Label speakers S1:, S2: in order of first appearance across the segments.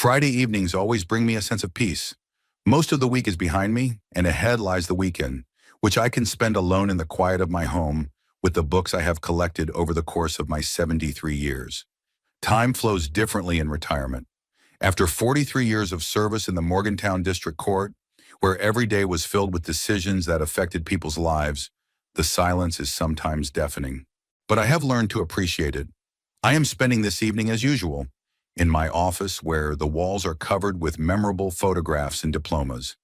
S1: Friday evenings always bring me a sense of peace. Most of the week is behind me, and ahead lies the weekend, which I can spend alone in the quiet of my home with the books I have collected over the course of my 73 years. Time flows differently in retirement. After 43 years of service in the Morgantown District Court, where every day was filled with decisions that affected people's lives, the silence is sometimes deafening. But I have learned to appreciate it. I am spending this evening as usual, in my office where the walls are covered with memorable photographs and diplomas.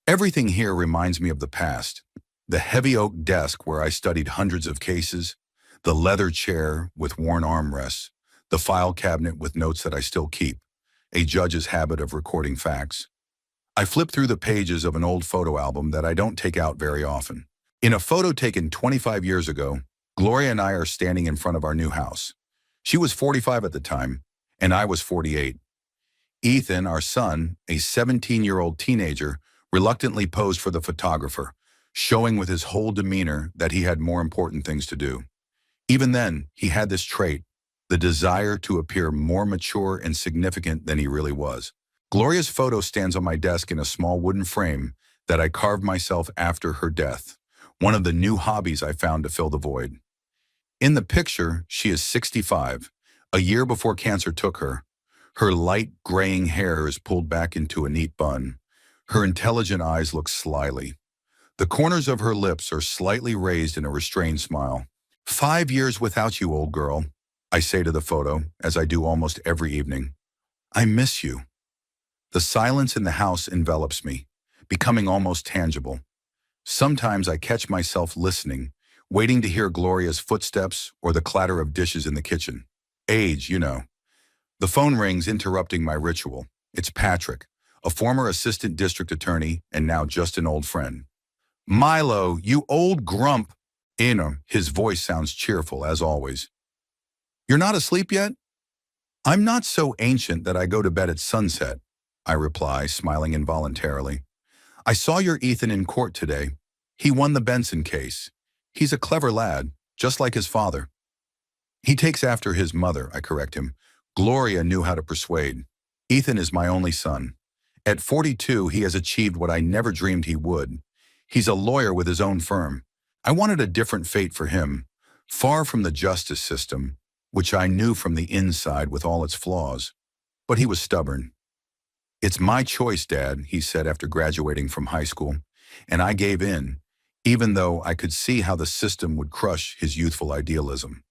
S1: Everything here reminds me of the past. The heavy oak desk where I studied hundreds of cases, the leather chair with worn armrests, the file cabinet with notes that I still keep, a judge's habit of recording facts. I flip through the pages of an old photo album that I don't take out very often. In a photo taken 25 years ago, Gloria and I are standing in front of our new house. She was 45 at the time, and I was 48. Ethan, our son, a 17-year-old teenager, reluctantly posed for the photographer, showing with his whole demeanor that he had more important things to do. Even then, he had this trait, the desire to appear more mature and significant than he really was. Gloria's photo stands on my desk in a small wooden frame that I carved myself after her death, one of the new hobbies I found to fill the void. In the picture, she is 65, a year before cancer took her. Her light graying hair is pulled back into a neat bun. Her intelligent eyes look slyly. The corners of her lips are slightly raised in a restrained smile. 5 years without you, old girl, I say to the photo, as I do almost every evening. I miss you. The silence in the house envelops me, becoming almost tangible. Sometimes I catch myself listening, waiting to hear Gloria's footsteps or the clatter of dishes in the kitchen. Age, you know. The phone rings, interrupting my ritual. It's Patrick, a former assistant district attorney and now just an old friend. Milo, you old grump. His voice sounds cheerful, as always. You're not asleep yet? I'm not so ancient that I go to bed at sunset, I reply, smiling involuntarily. I saw your Ethan in court today. He won the Benson case. He's a clever lad, just like his father. He takes after his mother, I correct him. Gloria knew how to persuade. Ethan is my only son. At 42, he has achieved what I never dreamed he would. He's a lawyer with his own firm. I wanted a different fate for him, far from the justice system, which I knew from the inside with all its flaws. But he was stubborn. It's my choice, Dad, he said after graduating from high school, and I gave in, even though I could see how the system would crush his youthful idealism.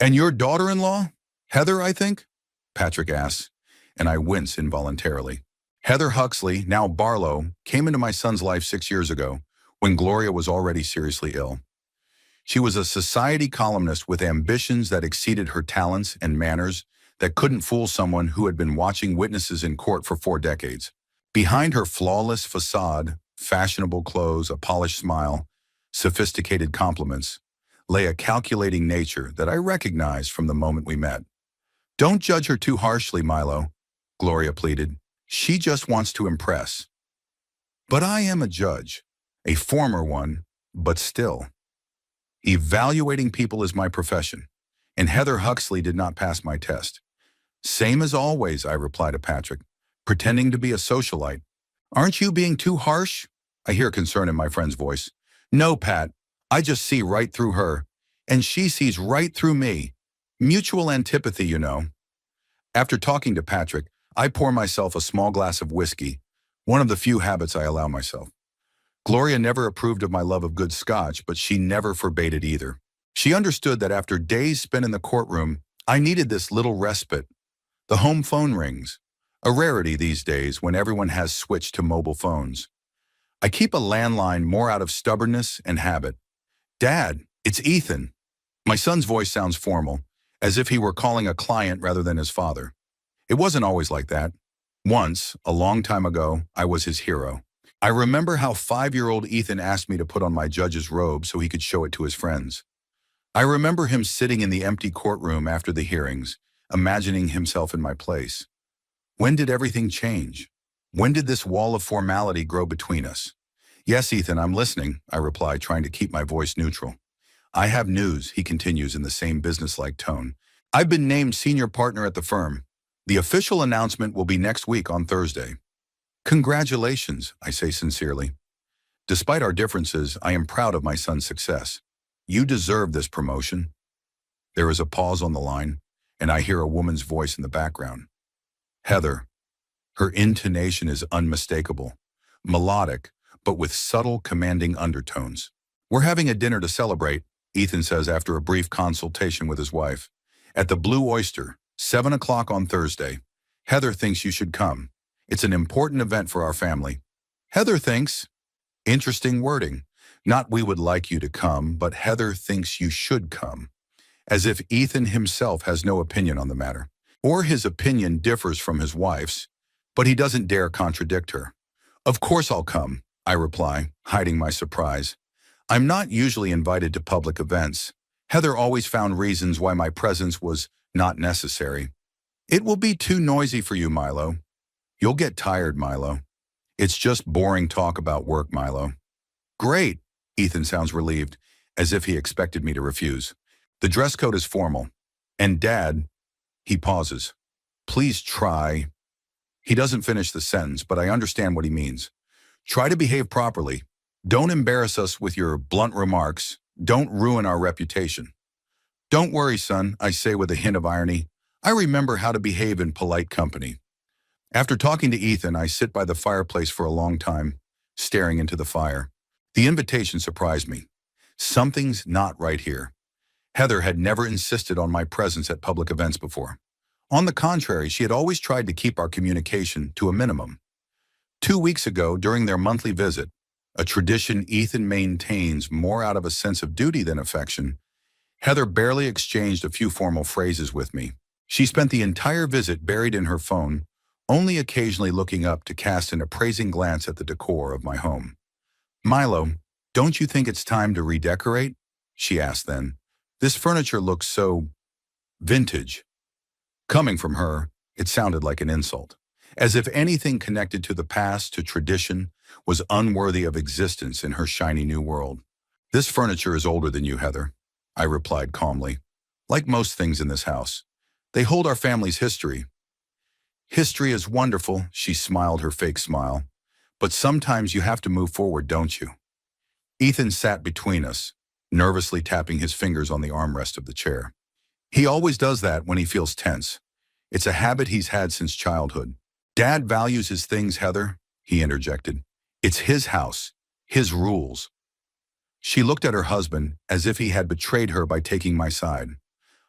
S1: And your daughter-in-law? Heather, I think? Patrick asks, and I wince involuntarily. Heather Huxley, now Barlow, came into my son's life 6 years ago, when Gloria was already seriously ill. She was a society columnist with ambitions that exceeded her talents and manners that couldn't fool someone who had been watching witnesses in court for 4 decades. Behind her flawless facade, fashionable clothes, a polished smile, sophisticated compliments, lay a calculating nature that I recognized from the moment we met. Don't judge her too harshly, Milo, Gloria pleaded. She just wants to impress. But I am a judge, a former one, but still. Evaluating people is my profession, and Heather Huxley did not pass my test. Same as always, I reply to Patrick, pretending to be a socialite. Aren't you being too harsh? I hear concern in my friend's voice. No, Pat, I just see right through her, and she sees right through me. Mutual antipathy, you know. After talking to Patrick, I pour myself a small glass of whiskey, one of the few habits I allow myself. Gloria never approved of my love of good scotch, but she never forbade it either. She understood that after days spent in the courtroom, I needed this little respite. The home phone rings, a rarity these days when everyone has switched to mobile phones. I keep a landline more out of stubbornness and habit. Dad, it's Ethan. My son's voice sounds formal, as if he were calling a client rather than his father. It wasn't always like that. Once, a long time ago, I was his hero. I remember how 5-year-old Ethan asked me to put on my judge's robe so he could show it to his friends. I remember him sitting in the empty courtroom after the hearings, imagining himself in my place. When did everything change? When did this wall of formality grow between us? Yes, Ethan, I'm listening, I reply, trying to keep my voice neutral. I have news, he continues in the same businesslike tone. I've been named senior partner at the firm. The official announcement will be next week on Thursday. Congratulations, I say sincerely. Despite our differences, I am proud of my son's success. You deserve this promotion. There is a pause on the line, and I hear a woman's voice in the background. Heather. Her intonation is unmistakable, melodic, but with subtle, commanding undertones. We're having a dinner to celebrate, Ethan says after a brief consultation with his wife. At the Blue Oyster, 7 o'clock on Thursday. Heather thinks you should come. It's an important event for our family. Heather thinks. Interesting wording. Not we would like you to come, but Heather thinks you should come. As if Ethan himself has no opinion on the matter. Or his opinion differs from his wife's, but he doesn't dare contradict her. Of course I'll come, I reply, hiding my surprise. I'm not usually invited to public events. Heather always found reasons why my presence was not necessary. It will be too noisy for you, Milo. You'll get tired, Milo. It's just boring talk about work, Milo. Great, Ethan sounds relieved, as if he expected me to refuse. The dress code is formal. And Dad, he pauses. Please try. He doesn't finish the sentence, but I understand what he means. Try to behave properly. Don't embarrass us with your blunt remarks. Don't ruin our reputation. Don't worry, son, I say with a hint of irony. I remember how to behave in polite company. After talking to Ethan, I sit by the fireplace for a long time, staring into the fire. The invitation surprised me. Something's not right here. Heather had never insisted on my presence at public events before. On the contrary, she had always tried to keep our communication to a minimum. 2 weeks ago, during their monthly visit, a tradition Ethan maintains more out of a sense of duty than affection, Heather barely exchanged a few formal phrases with me. She spent the entire visit buried in her phone, only occasionally looking up to cast an appraising glance at the decor of my home. Milo, don't you think it's time to redecorate? She asked then. This furniture looks so vintage. Coming from her, it sounded like an insult, as if anything connected to the past, to tradition, was unworthy of existence in her shiny new world. This furniture is older than you, Heather, I replied calmly. Like most things in this house, they hold our family's history. History is wonderful, she smiled her fake smile, but sometimes you have to move forward, don't you? Ethan sat between us, nervously tapping his fingers on the armrest of the chair. He always does that when he feels tense. It's a habit he's had since childhood. Dad values his things, Heather, he interjected. It's his house, his rules. She looked at her husband as if he had betrayed her by taking my side.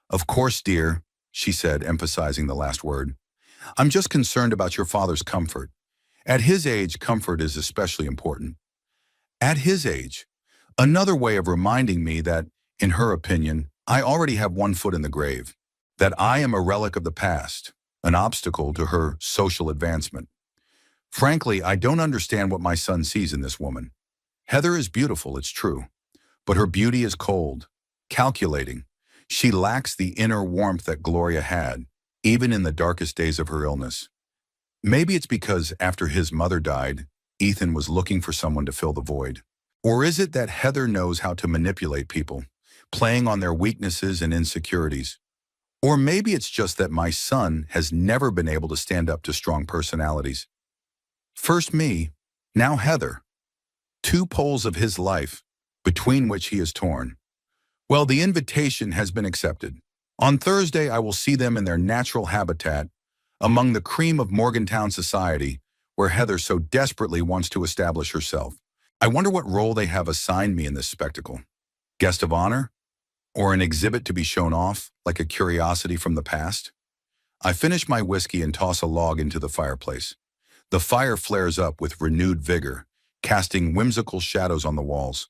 S1: Of course, dear, she said, emphasizing the last word. I'm just concerned about your father's comfort. At his age, comfort is especially important. At his age, another way of reminding me that, in her opinion, I already have one foot in the grave, that I am a relic of the past, an obstacle to her social advancement. Frankly, I don't understand what my son sees in this woman. Heather is beautiful, it's true, but her beauty is cold, calculating. She lacks the inner warmth that Gloria had, even in the darkest days of her illness. Maybe it's because after his mother died, Ethan was looking for someone to fill the void. Or is it that Heather knows how to manipulate people, playing on their weaknesses and insecurities? Or maybe it's just that my son has never been able to stand up to strong personalities. First me, now Heather. Two poles of his life, between which he is torn. Well, the invitation has been accepted. On Thursday, I will see them in their natural habitat, among the cream of Morgantown society, where Heather so desperately wants to establish herself. I wonder what role they have assigned me in this spectacle. Guest of honor? Or an exhibit to be shown off, like a curiosity from the past? I finish my whiskey and toss a log into the fireplace. The fire flares up with renewed vigor, casting whimsical shadows on the walls.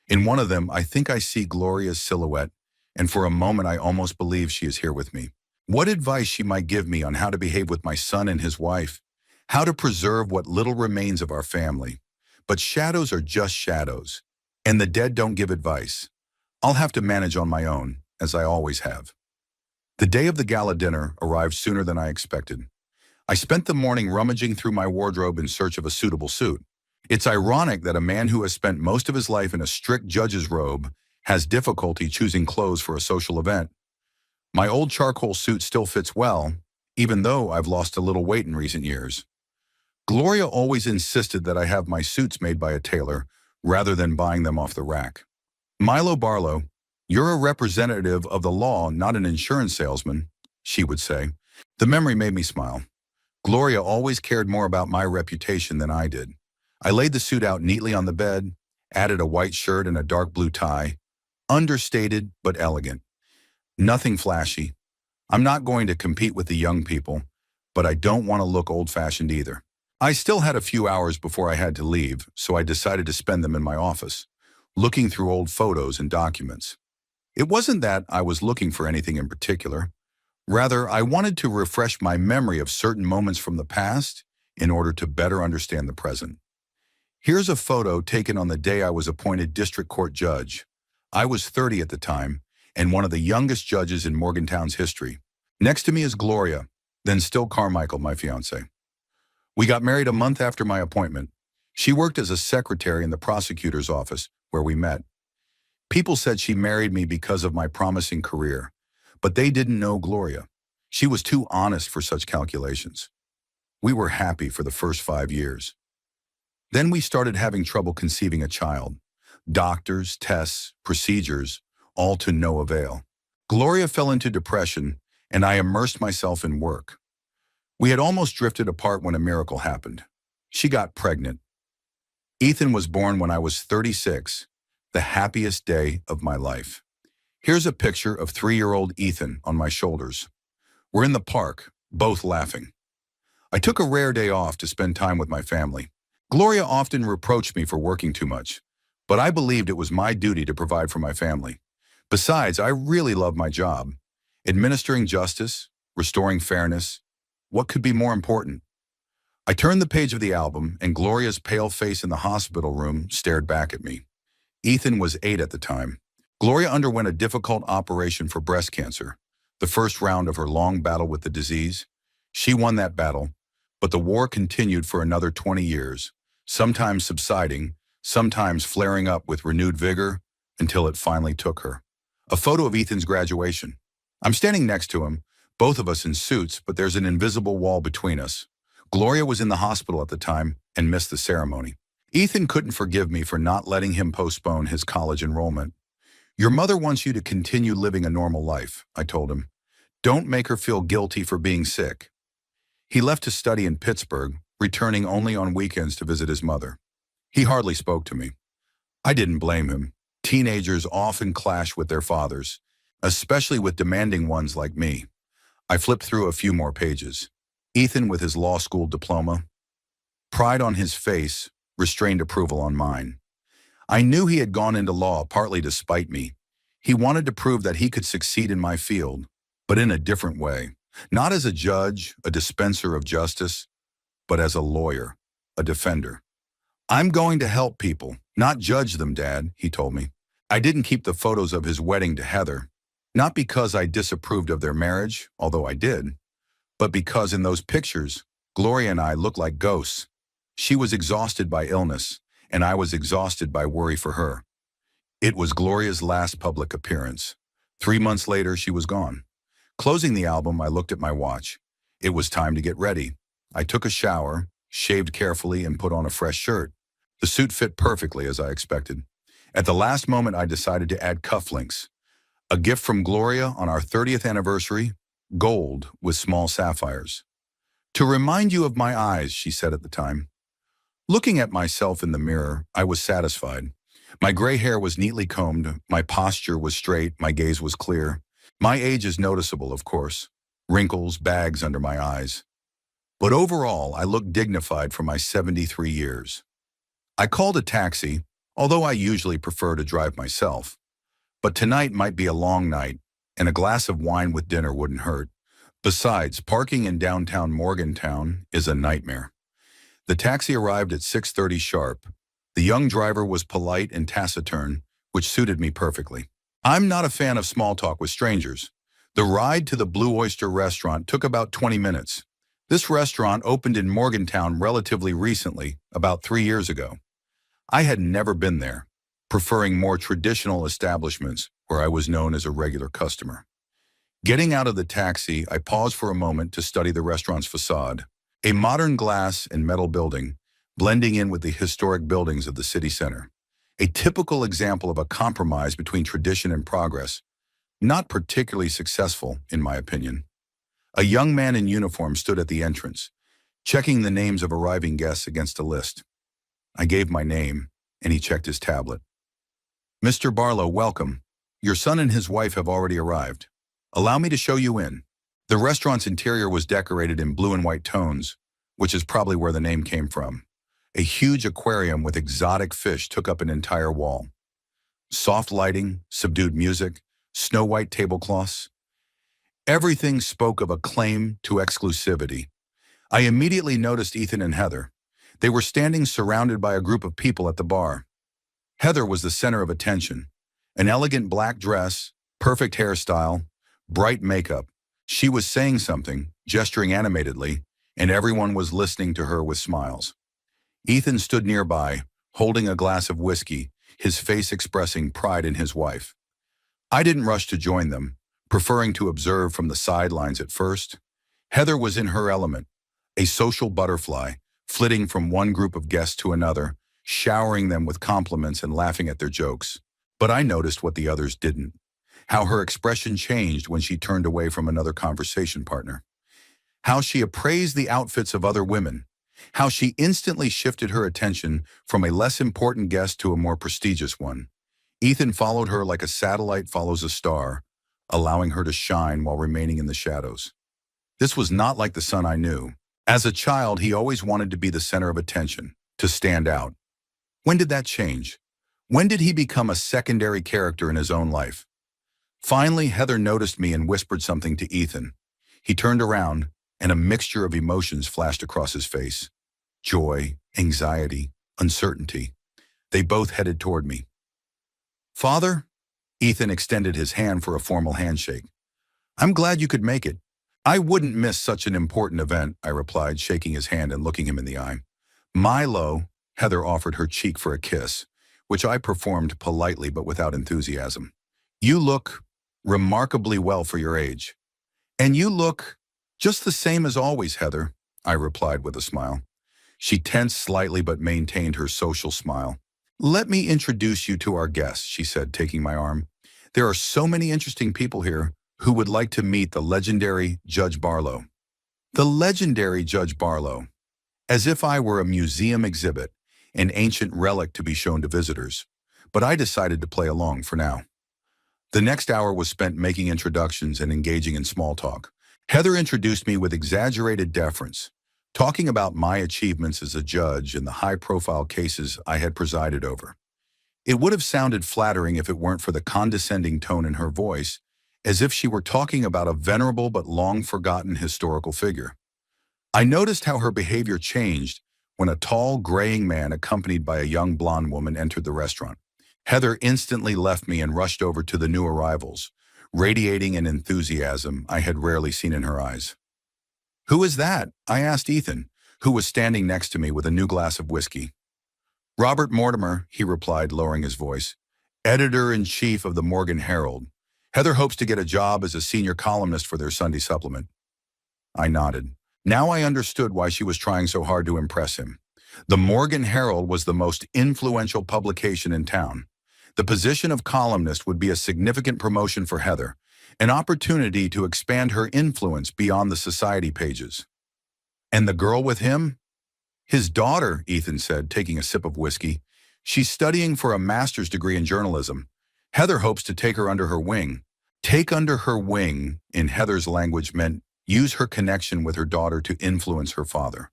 S1: In one of them, I think I see Gloria's silhouette, and for a moment I almost believe she is here with me. What advice she might give me on how to behave with my son and his wife, how to preserve what little remains of our family. But shadows are just shadows, and the dead don't give advice. I'll have to manage on my own, as I always have. The day of the gala dinner arrived sooner than I expected. I spent the morning rummaging through my wardrobe in search of a suitable suit. It's ironic that a man who has spent most of his life in a strict judge's robe has difficulty choosing clothes for a social event. My old charcoal suit still fits well, even though I've lost a little weight in recent years. Gloria always insisted that I have my suits made by a tailor rather than buying them off the rack. Milo Barlow, you're a representative of the law, not an insurance salesman, she would say. The memory made me smile. Gloria always cared more about my reputation than I did. I laid the suit out neatly on the bed, added a white shirt and a dark blue tie, understated but elegant. Nothing flashy. I'm not going to compete with the young people, but I don't want to look old-fashioned either. I still had a few hours before I had to leave, so I decided to spend them in my office, looking through old photos and documents. It wasn't that I was looking for anything in particular. Rather, I wanted to refresh my memory of certain moments from the past in order to better understand the present. Here's a photo taken on the day I was appointed district court judge. I was 30 at the time, and one of the youngest judges in Morgantown's history. Next to me is Gloria, then still Carmichael, my fiancé. We got married a month after my appointment. She worked as a secretary in the prosecutor's office, where we met. People said she married me because of my promising career, but they didn't know Gloria. She was too honest for such calculations. We were happy for the first 5 years. Then we started having trouble conceiving a child. Doctors, tests, procedures, all to no avail. Gloria fell into depression, and I immersed myself in work. We had almost drifted apart when a miracle happened. She got pregnant. Ethan was born when I was 36, the happiest day of my life. Here's a picture of 3-year-old Ethan on my shoulders. We're in the park, both laughing. I took a rare day off to spend time with my family. Gloria often reproached me for working too much, but I believed it was my duty to provide for my family. Besides, I really love my job. Administering justice, restoring fairness. What could be more important? I turned the page of the album, and Gloria's pale face in the hospital room stared back at me. Ethan was 8 at the time. Gloria underwent a difficult operation for breast cancer, the first round of her long battle with the disease. She won that battle, but the war continued for another 20 years, sometimes subsiding, sometimes flaring up with renewed vigor, until it finally took her. A photo of Ethan's graduation. I'm standing next to him, both of us in suits, but there's an invisible wall between us. Gloria was in the hospital at the time and missed the ceremony. Ethan couldn't forgive me for not letting him postpone his college enrollment. Your mother wants you to continue living a normal life, I told him. Don't make her feel guilty for being sick. He left to study in Pittsburgh, returning only on weekends to visit his mother. He hardly spoke to me. I didn't blame him. Teenagers often clash with their fathers, especially with demanding ones like me. I flipped through a few more pages. Ethan with his law school diploma. Pride on his face, restrained approval on mine. I knew he had gone into law partly to spite me. He wanted to prove that he could succeed in my field, but in a different way. Not as a judge, a dispenser of justice, but as a lawyer, a defender. I'm going to help people, not judge them, Dad, he told me. I didn't keep the photos of his wedding to Heather, not because I disapproved of their marriage, although I did, but because in those pictures, Gloria and I looked like ghosts. She was exhausted by illness, and I was exhausted by worry for her. It was Gloria's last public appearance. 3 months later, she was gone. Closing the album, I looked at my watch. It was time to get ready. I took a shower, shaved carefully, and put on a fresh shirt. The suit fit perfectly as I expected. At the last moment, I decided to add cufflinks. A gift from Gloria on our 30th anniversary, gold with small sapphires. To remind you of my eyes, she said at the time. Looking at myself in the mirror, I was satisfied. My gray hair was neatly combed, my posture was straight, my gaze was clear. My age is noticeable, of course. Wrinkles, bags under my eyes. But overall, I looked dignified for my 73 years. I called a taxi, although I usually prefer to drive myself. But tonight might be a long night, and a glass of wine with dinner wouldn't hurt. Besides, parking in downtown Morgantown is a nightmare. The taxi arrived at 6:30 sharp. The young driver was polite and taciturn, which suited me perfectly. I'm not a fan of small talk with strangers. The ride to the Blue Oyster restaurant took about 20 minutes. This restaurant opened in Morgantown relatively recently, about 3 years ago. I had never been there, preferring more traditional establishments where I was known as a regular customer. Getting out of the taxi, I paused for a moment to study the restaurant's facade. A modern glass and metal building, blending in with the historic buildings of the city center. A typical example of a compromise between tradition and progress, not particularly successful, in my opinion. A young man in uniform stood at the entrance, checking the names of arriving guests against a list. I gave my name, and he checked his tablet. "Mr. Barlow, welcome. Your son and his wife have already arrived. Allow me to show you in." The restaurant's interior was decorated in blue and white tones, which is probably where the name came from. A huge aquarium with exotic fish took up an entire wall. Soft lighting, subdued music, snow-white tablecloths. Everything spoke of a claim to exclusivity. I immediately noticed Ethan and Heather. They were standing surrounded by a group of people at the bar. Heather was the center of attention. An elegant black dress, perfect hairstyle, bright makeup. She was saying something, gesturing animatedly, and everyone was listening to her with smiles. Ethan stood nearby, holding a glass of whiskey, his face expressing pride in his wife. I didn't rush to join them, preferring to observe from the sidelines at first. Heather was in her element, a social butterfly, flitting from one group of guests to another, showering them with compliments and laughing at their jokes. But I noticed what the others didn't. How her expression changed when she turned away from another conversation partner. How she appraised the outfits of other women. How she instantly shifted her attention from a less important guest to a more prestigious one. Ethan followed her like a satellite follows a star, allowing her to shine while remaining in the shadows. This was not like the son I knew. As a child, he always wanted to be the center of attention, to stand out. When did that change? When did he become a secondary character in his own life? Finally, Heather noticed me and whispered something to Ethan. He turned around, and a mixture of emotions flashed across his face. Joy, anxiety, uncertainty. They both headed toward me. "Father?" Ethan extended his hand for a formal handshake. "I'm glad you could make it." "I wouldn't miss such an important event," I replied, shaking his hand and looking him in the eye. "Milo," Heather offered her cheek for a kiss, which I performed politely but without enthusiasm. "You look remarkably well for your age." "And you look just the same as always, Heather," I replied with a smile. She tensed slightly but maintained her social smile. "Let me introduce you to our guests," she said, taking my arm. "There are so many interesting people here who would like to meet the legendary Judge Barlow." The legendary Judge Barlow. As if I were a museum exhibit, an ancient relic to be shown to visitors. But I decided to play along for now. The next hour was spent making introductions and engaging in small talk. Heather introduced me with exaggerated deference, talking about my achievements as a judge and the high-profile cases I had presided over. It would have sounded flattering if it weren't for the condescending tone in her voice, as if she were talking about a venerable but long-forgotten historical figure. I noticed how her behavior changed when a tall, graying man accompanied by a young blonde woman entered the restaurant. Heather instantly left me and rushed over to the new arrivals, radiating an enthusiasm I had rarely seen in her eyes. "Who is that?" I asked Ethan, who was standing next to me with a new glass of whiskey. "Robert Mortimer," he replied, lowering his voice, "editor-in-chief of the Morgan Herald. Heather hopes to get a job as a senior columnist for their Sunday supplement." I nodded. Now I understood why she was trying so hard to impress him. The Morgan Herald was the most influential publication in town. The position of columnist would be a significant promotion for Heather, an opportunity to expand her influence beyond the society pages. "And the girl with him?" "His daughter," Ethan said, taking a sip of whiskey. "She's studying for a master's degree in journalism. Heather hopes to take her under her wing." Take under her wing, in Heather's language, meant use her connection with her daughter to influence her father.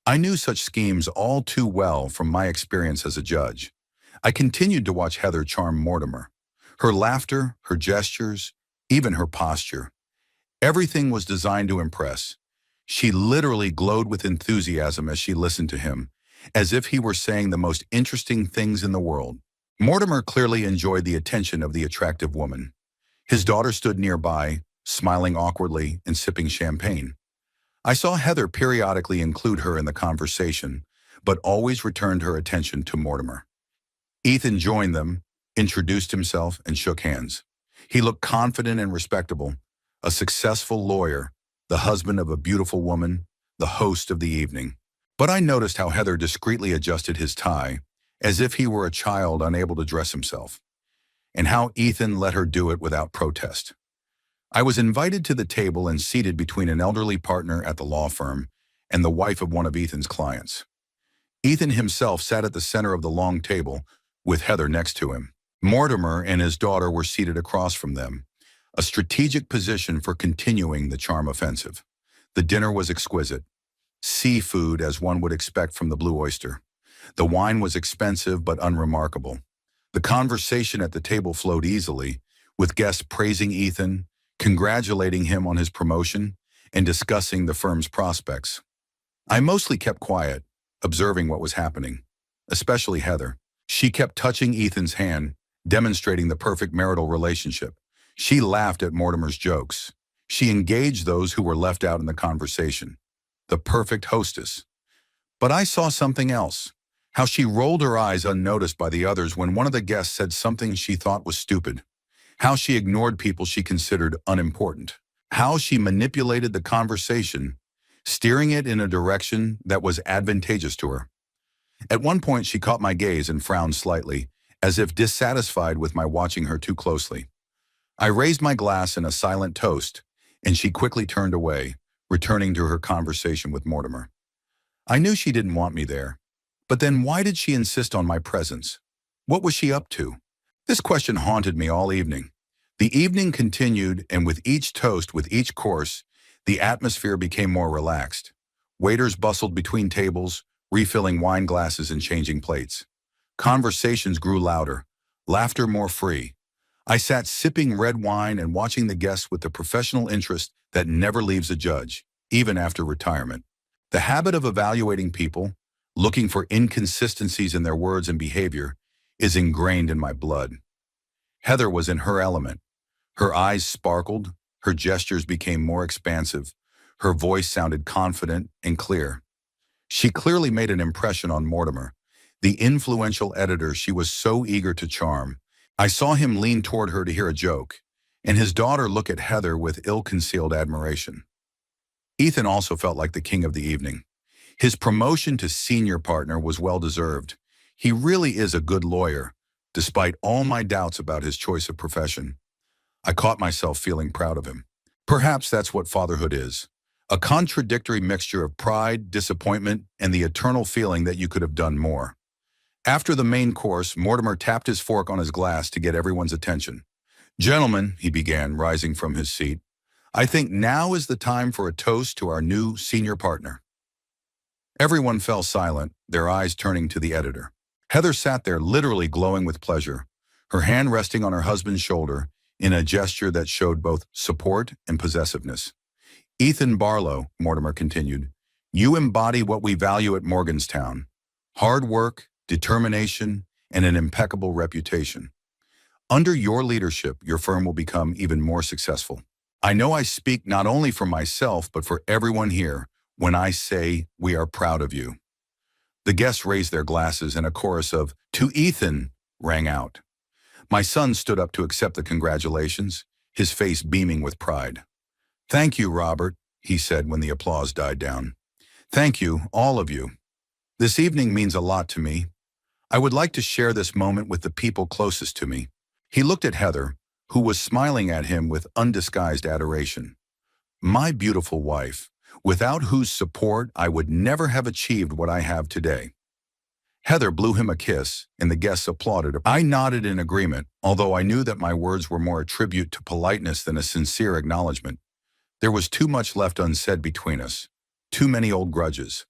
S1: I knew such schemes all too well from my experience as a judge. I continued to watch Heather charm Mortimer. Her laughter, her gestures, even her posture. Everything was designed to impress. She literally glowed with enthusiasm as she listened to him, as if he were saying the most interesting things in the world. Mortimer clearly enjoyed the attention of the attractive woman. His daughter stood nearby, smiling awkwardly and sipping champagne. I saw Heather periodically include her in the conversation, but always returned her attention to Mortimer. Ethan joined them, introduced himself, and shook hands. He looked confident and respectable, a successful lawyer, the husband of a beautiful woman, the host of the evening. But I noticed how Heather discreetly adjusted his tie, as if he were a child unable to dress himself, and how Ethan let her do it without protest. I was invited to the table and seated between an elderly partner at the law firm and the wife of one of Ethan's clients. Ethan himself sat at the center of the long table, with Heather next to him. Mortimer and his daughter were seated across from them, a strategic position for continuing the charm offensive. The dinner was exquisite. Seafood, as one would expect from the Blue Oyster. The wine was expensive but unremarkable. The conversation at the table flowed easily, with guests praising Ethan, congratulating him on his promotion, and discussing the firm's prospects. I mostly kept quiet, observing what was happening, especially Heather. She kept touching Ethan's hand, demonstrating the perfect marital relationship. She laughed at Mortimer's jokes. She engaged those who were left out in the conversation. The perfect hostess. But I saw something else. How she rolled her eyes unnoticed by the others when one of the guests said something she thought was stupid. How she ignored people she considered unimportant. How she manipulated the conversation, steering it in a direction that was advantageous to her. At one point, she caught my gaze and frowned slightly, as if dissatisfied with my watching her too closely. I raised my glass in a silent toast, and she quickly turned away, returning to her conversation with Mortimer. I knew she didn't want me there. But then why did she insist on my presence? What was she up to? This question haunted me all evening. The evening continued, and with each toast, with each course, the atmosphere became more relaxed. Waiters bustled between tables, refilling wine glasses and changing plates. Conversations grew louder, laughter more free. I sat sipping red wine and watching the guests with the professional interest that never leaves a judge, even after retirement. The habit of evaluating people, looking for inconsistencies in their words and behavior, is ingrained in my blood. Heather was in her element. Her eyes sparkled, her gestures became more expansive, her voice sounded confident and clear. She clearly made an impression on Mortimer, the influential editor she was so eager to charm. I saw him lean toward her to hear a joke, and his daughter look at Heather with ill-concealed admiration. Ethan also felt like the king of the evening. His promotion to senior partner was well-deserved. He really is a good lawyer, despite all my doubts about his choice of profession. I caught myself feeling proud of him. Perhaps that's what fatherhood is. A contradictory mixture of pride, disappointment, and the eternal feeling that you could have done more. After the main course, Mortimer tapped his fork on his glass to get everyone's attention. "Gentlemen," he began, rising from his seat, "I think now is the time for a toast to our new senior partner." Everyone fell silent, their eyes turning to the editor. Heather sat there literally glowing with pleasure, her hand resting on her husband's shoulder in a gesture that showed both support and possessiveness. "Ethan Barlow," Mortimer continued, "you embody what we value at Morganstown: hard work, determination, and an impeccable reputation. Under your leadership, your firm will become even more successful. I know I speak not only for myself, but for everyone here when I say we are proud of you." The guests raised their glasses and a chorus of "To Ethan" rang out. My son stood up to accept the congratulations, his face beaming with pride. "Thank you, Robert," he said when the applause died down. "Thank you, all of you. This evening means a lot to me. I would like to share this moment with the people closest to me." He looked at Heather, who was smiling at him with undisguised adoration. "My beautiful wife, without whose support I would never have achieved what I have today." Heather blew him a kiss, and the guests applauded. I nodded in agreement, although I knew that my words were more a tribute to politeness than a sincere acknowledgement. There was too much left unsaid between us, too many old grudges.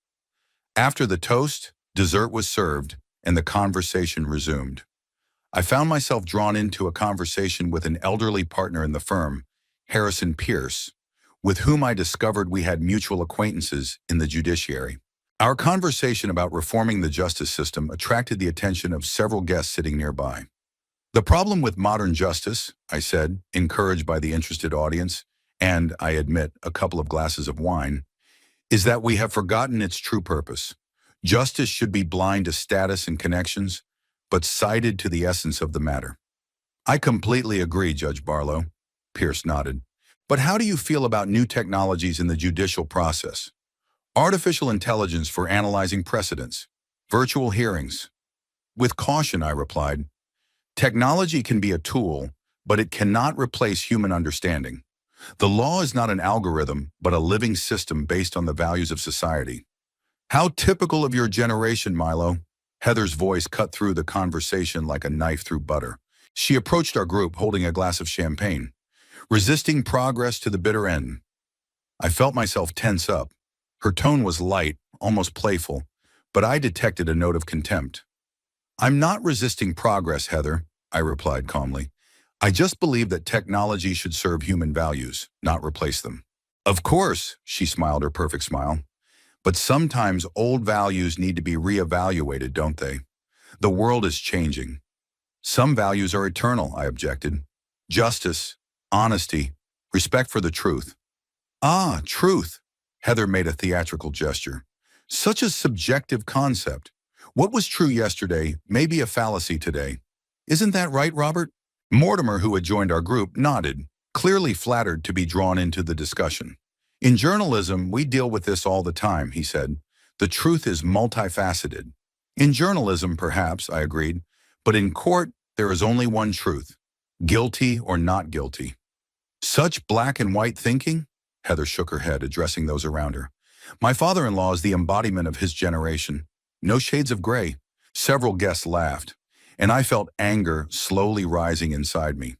S1: After the toast, dessert was served, and the conversation resumed. I found myself drawn into a conversation with an elderly partner in the firm, Harrison Pierce, with whom I discovered we had mutual acquaintances in the judiciary. Our conversation about reforming the justice system attracted the attention of several guests sitting nearby. "The problem with modern justice," I said, encouraged by the interested audience, and, I admit, a couple of glasses of wine, "is that we have forgotten its true purpose. Justice should be blind to status and connections, but sighted to the essence of the matter." "I completely agree, Judge Barlow." Pierce nodded. But how do you feel about new technologies in the judicial process? Artificial intelligence for analyzing precedents, virtual hearings. With caution, I replied. Technology can be a tool, but it cannot replace human understanding. The law is not an algorithm, but a living system based on the values of society. How typical of your generation, Milo. Heather's voice cut through the conversation like a knife through butter. She approached our group holding a glass of champagne, resisting progress to the bitter end. I felt myself tense up. Her tone was light, almost playful, but I detected a note of contempt. I'm not resisting progress, Heather, I replied calmly. I just believe that technology should serve human values, not replace them. Of course, she smiled her perfect smile. But sometimes old values need to be reevaluated, don't they? The world is changing. Some values are eternal, I objected. Justice, honesty, respect for the truth. Ah, truth. Heather made a theatrical gesture. Such a subjective concept. What was true yesterday may be a fallacy today. Isn't that right, Robert? Mortimer, who had joined our group, nodded, clearly flattered to be drawn into the discussion. In journalism, we deal with this all the time, he said. The truth is multifaceted. In journalism, perhaps, I agreed, but in court, there is only one truth. Guilty or not guilty. Such black and white thinking? Heather shook her head, addressing those around her. My father-in-law is the embodiment of his generation. No shades of gray. Several guests laughed, and I felt anger slowly rising inside me.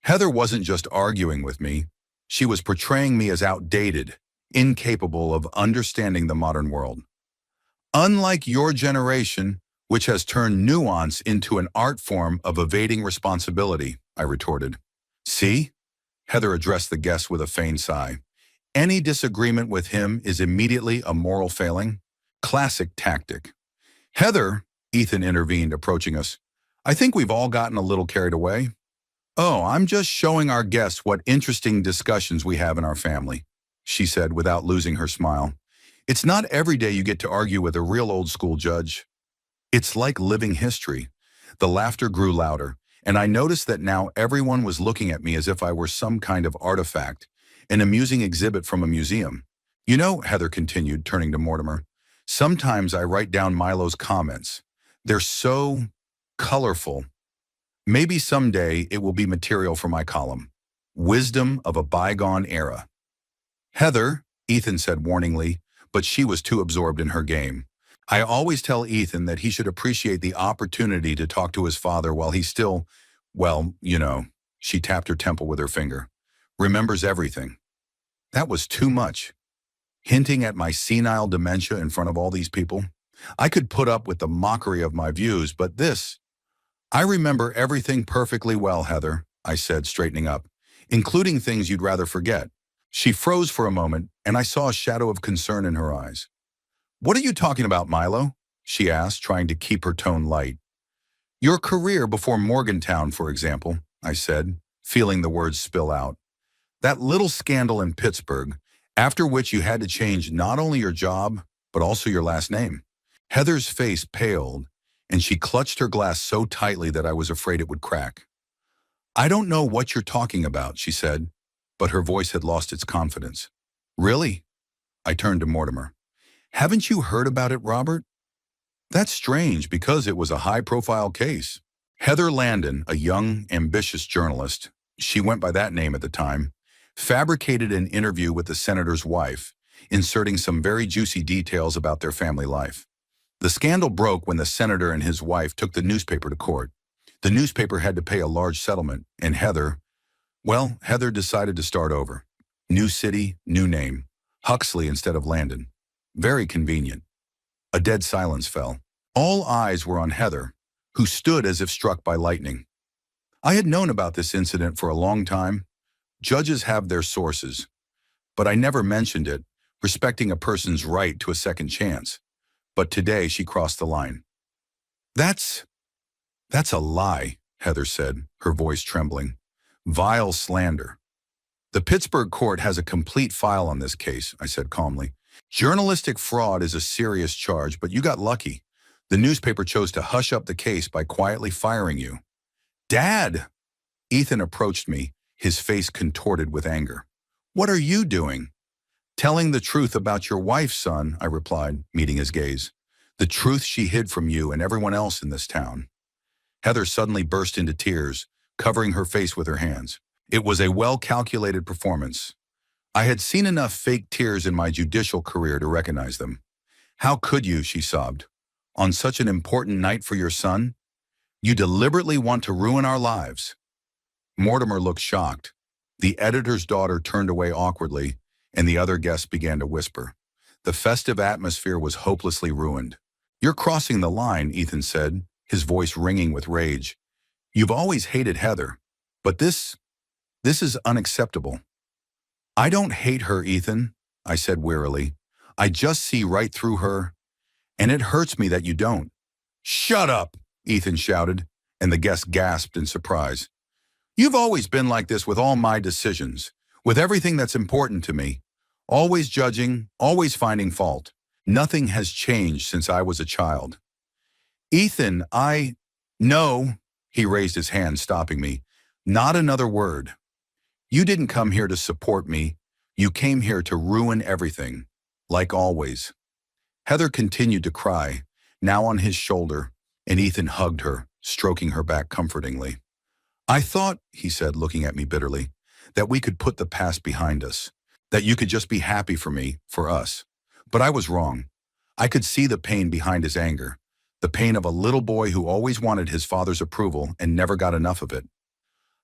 S1: Heather wasn't just arguing with me. She was portraying me as outdated, incapable of understanding the modern world. Unlike your generation, which has turned nuance into an art form of evading responsibility, I retorted. See? Heather addressed the guest with a feigned sigh. Any disagreement with him is immediately a moral failing. Classic tactic. Heather, Ethan intervened, approaching us. I think we've all gotten a little carried away. Oh, I'm just showing our guests what interesting discussions we have in our family, she said without losing her smile. It's not every day you get to argue with a real old school judge. It's like living history. The laughter grew louder, and I noticed that now everyone was looking at me as if I were some kind of artifact, an amusing exhibit from a museum. You know, Heather continued, turning to Mortimer, sometimes I write down Milo's comments. They're so colorful. Maybe someday it will be material for my column. Wisdom of a bygone era. Heather, Ethan said warningly, but she was too absorbed in her game. I always tell Ethan that he should appreciate the opportunity to talk to his father while he's still, well, you know, she tapped her temple with her finger, remembers everything. That was too much. Hinting at my senile dementia in front of all these people. I could put up with the mockery of my views, but this, I remember everything perfectly well, Heather, I said, straightening up, including things you'd rather forget. She froze for a moment, and I saw a shadow of concern in her eyes. What are you talking about, Milo? She asked, trying to keep her tone light. Your career before Morgantown, for example, I said, feeling the words spill out. That little scandal in Pittsburgh, after which you had to change not only your job, but also your last name. Heather's face paled, and she clutched her glass so tightly that I was afraid it would crack. I don't know what you're talking about, she said, but her voice had lost its confidence. Really? I turned to Mortimer. Haven't you heard about it, Robert? That's strange because it was a high-profile case. Heather Landon, a young, ambitious journalist, she went by that name at the time, fabricated an interview with the senator's wife, inserting some very juicy details about their family life. The scandal broke when the senator and his wife took the newspaper to court. The newspaper had to pay a large settlement, and Heather decided to start over. New city, new name. Huxley instead of Landon. Very convenient. A dead silence fell. All eyes were on Heather, who stood as if struck by lightning. I had known about this incident for a long time. Judges have their sources, but I never mentioned it, respecting a person's right to a second chance. But today she crossed the line. That's a lie, Heather said, her voice trembling. Vile slander. The Pittsburgh court has a complete file on this case, I said calmly. Journalistic fraud is a serious charge, but you got lucky. The newspaper chose to hush up the case by quietly firing you. Dad! Ethan approached me, his face contorted with anger. "What are you doing?" "Telling the truth about your wife, son," I replied, meeting his gaze. "The truth she hid from you and everyone else in this town." Heather suddenly burst into tears, covering her face with her hands. It was a well-calculated performance. I had seen enough fake tears in my judicial career to recognize them. "How could you?" she sobbed. "On such an important night for your son? You deliberately want to ruin our lives." Mortimer looked shocked. The editor's daughter turned away awkwardly, and the other guests began to whisper. The festive atmosphere was hopelessly ruined. "You're crossing the line," Ethan said, his voice ringing with rage. "You've always hated Heather, but this is unacceptable." "I don't hate her, Ethan," I said wearily. "I just see right through her, and it hurts me that you don't." "Shut up!" Ethan shouted, and the guests gasped in surprise. "You've always been like this with all my decisions, with everything that's important to me. Always judging, always finding fault. Nothing has changed since I was a child." "Ethan, No," he raised his hand, stopping me. "Not another word. You didn't come here to support me. You came here to ruin everything, like always." Heather continued to cry, now on his shoulder, and Ethan hugged her, stroking her back comfortingly. "I thought," he said, looking at me bitterly, "that we could put the past behind us, that you could just be happy for me, for us. But I was wrong. I could see the pain behind his anger, the pain of a little boy who always wanted his father's approval and never got enough of it.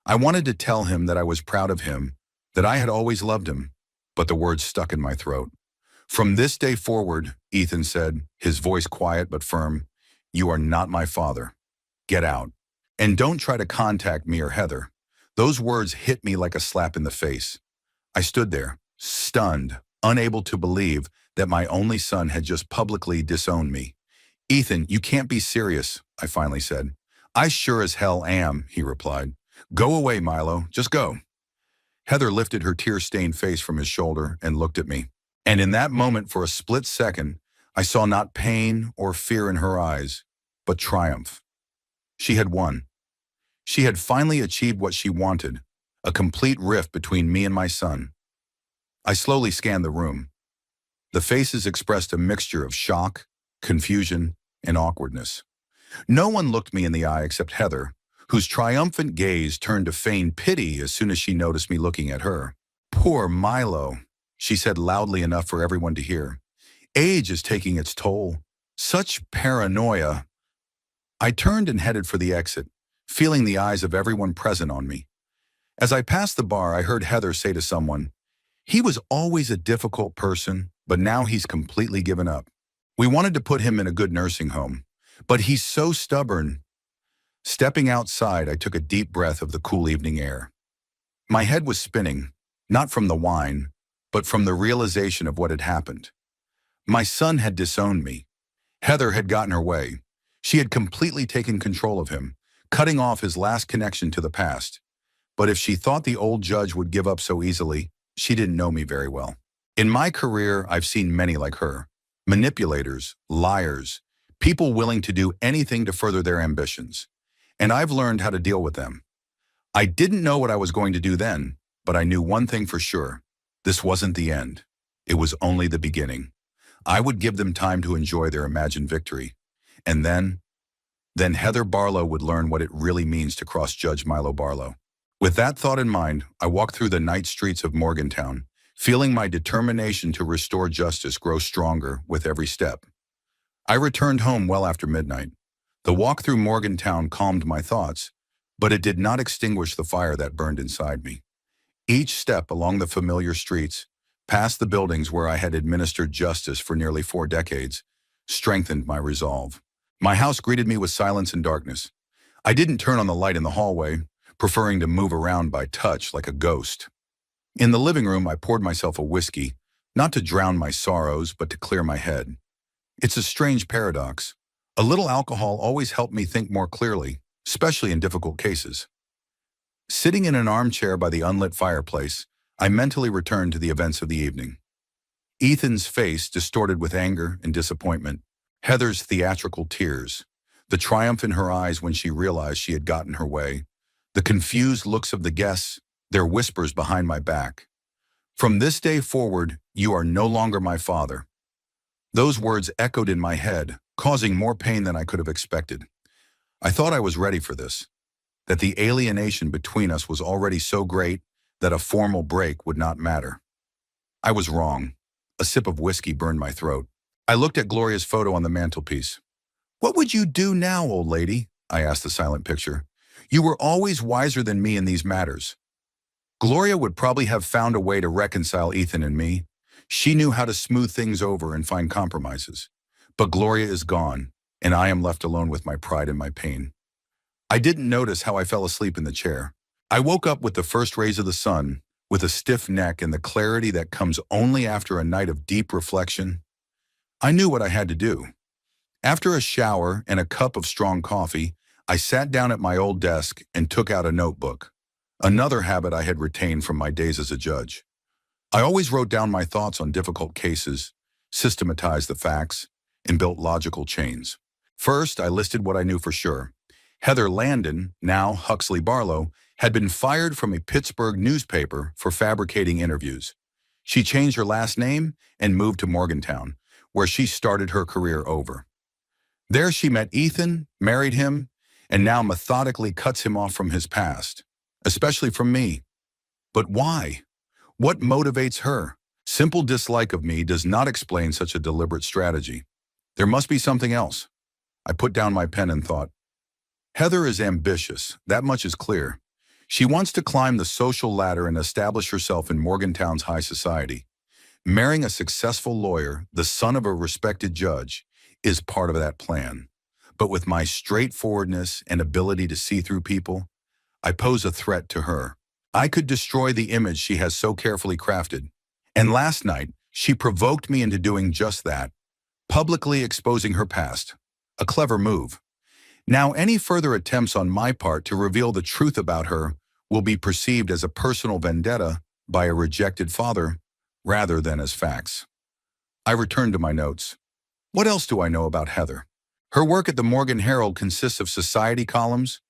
S1: I wanted to tell him that I was proud of him, that I had always loved him, but the words stuck in my throat. "From this day forward," Ethan said, his voice quiet but firm, "you are not my father. Get out. And don't try to contact me or Heather." Those words hit me like a slap in the face. I stood there, stunned, unable to believe that my only son had just publicly disowned me. "Ethan, you can't be serious," I finally said. "I sure as hell am," he replied. "Go away, Milo. Just go." Heather lifted her tear-stained face from his shoulder and looked at me. And in that moment, for a split second, I saw not pain or fear in her eyes, but triumph. She had won. She had finally achieved what she wanted, a complete rift between me and my son. I slowly scanned the room. The faces expressed a mixture of shock, confusion, and awkwardness. No one looked me in the eye except Heather, whose triumphant gaze turned to feigned pity as soon as she noticed me looking at her. "Poor Milo," she said loudly enough for everyone to hear. "Age is taking its toll. Such paranoia." I turned and headed for the exit, feeling the eyes of everyone present on me. As I passed the bar, I heard Heather say to someone, "He was always a difficult person, but now he's completely given up. We wanted to put him in a good nursing home, but he's so stubborn." Stepping outside, I took a deep breath of the cool evening air. My head was spinning, not from the wine, but from the realization of what had happened. My son had disowned me. Heather had gotten her way. She had completely taken control of him, cutting off his last connection to the past. But if she thought the old judge would give up so easily, she didn't know me very well. In my career, I've seen many like her. Manipulators, liars, people willing to do anything to further their ambitions. And I've learned how to deal with them. I didn't know what I was going to do then, but I knew one thing for sure. This wasn't the end. It was only the beginning. I would give them time to enjoy their imagined victory. And then Heather Barlow would learn what it really means to cross Judge Milo Barlow. With that thought in mind, I walked through the night streets of Morgantown, feeling my determination to restore justice grow stronger with every step. I returned home well after midnight. The walk through Morgantown calmed my thoughts, but it did not extinguish the fire that burned inside me. Each step along the familiar streets, past the buildings where I had administered justice for nearly 4 decades, strengthened my resolve. My house greeted me with silence and darkness. I didn't turn on the light in the hallway, preferring to move around by touch like a ghost. In the living room, I poured myself a whiskey, not to drown my sorrows, but to clear my head. It's a strange paradox. A little alcohol always helped me think more clearly, especially in difficult cases. Sitting in an armchair by the unlit fireplace, I mentally returned to the events of the evening. Ethan's face distorted with anger and disappointment, Heather's theatrical tears, the triumph in her eyes when she realized she had gotten her way, the confused looks of the guests, their whispers behind my back. From this day forward, you are no longer my father. Those words echoed in my head, causing more pain than I could have expected. I thought I was ready for this, that the alienation between us was already so great that a formal break would not matter. I was wrong. A sip of whiskey burned my throat. I looked at Gloria's photo on the mantelpiece. "What would you do now, old lady?" I asked the silent picture. "You were always wiser than me in these matters." Gloria would probably have found a way to reconcile Ethan and me. She knew how to smooth things over and find compromises. But Gloria is gone, and I am left alone with my pride and my pain. I didn't notice how I fell asleep in the chair. I woke up with the first rays of the sun, with a stiff neck and the clarity that comes only after a night of deep reflection. I knew what I had to do. After a shower and a cup of strong coffee, I sat down at my old desk and took out a notebook, another habit I had retained from my days as a judge. I always wrote down my thoughts on difficult cases, systematized the facts, and built logical chains. First, I listed what I knew for sure. Heather Landon, now Huxley Barlow, had been fired from a Pittsburgh newspaper for fabricating interviews. She changed her last name and moved to Morgantown, where she started her career over. There she met Ethan, married him, and now methodically cuts him off from his past, especially from me. But why? What motivates her? Simple dislike of me does not explain such a deliberate strategy. There must be something else. I put down my pen and thought. Heather is ambitious, that much is clear. She wants to climb the social ladder and establish herself in Morgantown's high society. Marrying a successful lawyer, the son of a respected judge, is part of that plan. But with my straightforwardness and ability to see through people, I pose a threat to her. I could destroy the image she has so carefully crafted. And last night, she provoked me into doing just that, publicly exposing her past. A clever move. Now, any further attempts on my part to reveal the truth about her will be perceived as a personal vendetta by a rejected father rather than as facts. I returned to my notes. What else do I know about Heather? Her work at the Morgan Herald consists of society columns,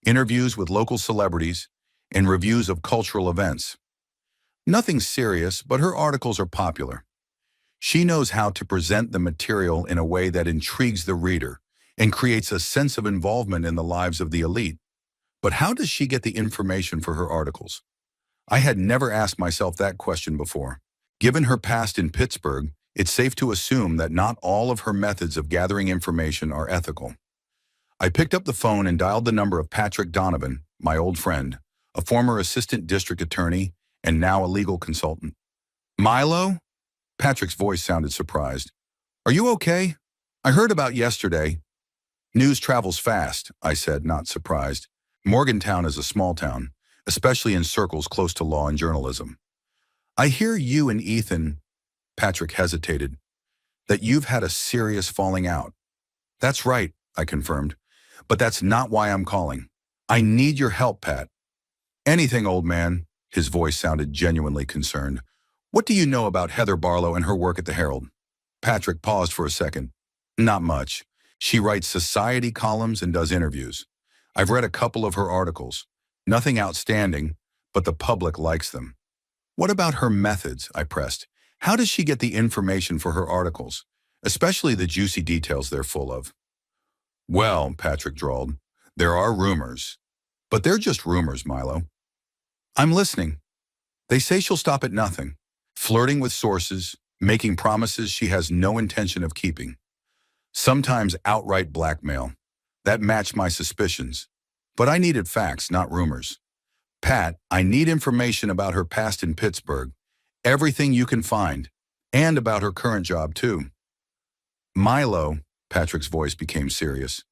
S1: interviews with local celebrities, and reviews of cultural events. Nothing serious, but her articles are popular. She knows how to present the material in a way that intrigues the reader and creates a sense of involvement in the lives of the elite. But how does she get the information for her articles? I had never asked myself that question before. Given her past in Pittsburgh, it's safe to assume that not all of her methods of gathering information are ethical. I picked up the phone and dialed the number of Patrick Donovan, my old friend, a former assistant district attorney and now a legal consultant. "Milo?" Patrick's voice sounded surprised. "Are you okay? I heard about yesterday." "News travels fast," I said, not surprised. Morgantown is a small town, especially in circles close to law and journalism. "I hear you and Ethan," Patrick hesitated, "that you've had a serious falling out." "That's right," I confirmed, "but that's not why I'm calling. I need your help, Pat." "Anything, old man." His voice sounded genuinely concerned. "What do you know about Heather Barlow and her work at the Herald?" Patrick paused for a second. "Not much. She writes society columns and does interviews. I've read a couple of her articles. Nothing outstanding, but the public likes them." "What about her methods?" I pressed. "How does she get the information for her articles, especially the juicy details they're full of?" "Well," Patrick drawled, "there are rumors. But they're just rumors, Milo." "I'm listening." "They say she'll stop at nothing, flirting with sources, making promises she has no intention of keeping. Sometimes outright blackmail. That matched my suspicions. But I needed facts, not rumors. Pat, I need information about her past in Pittsburgh, everything you can find, and about her current job too." "Milo," Patrick's voice became serious,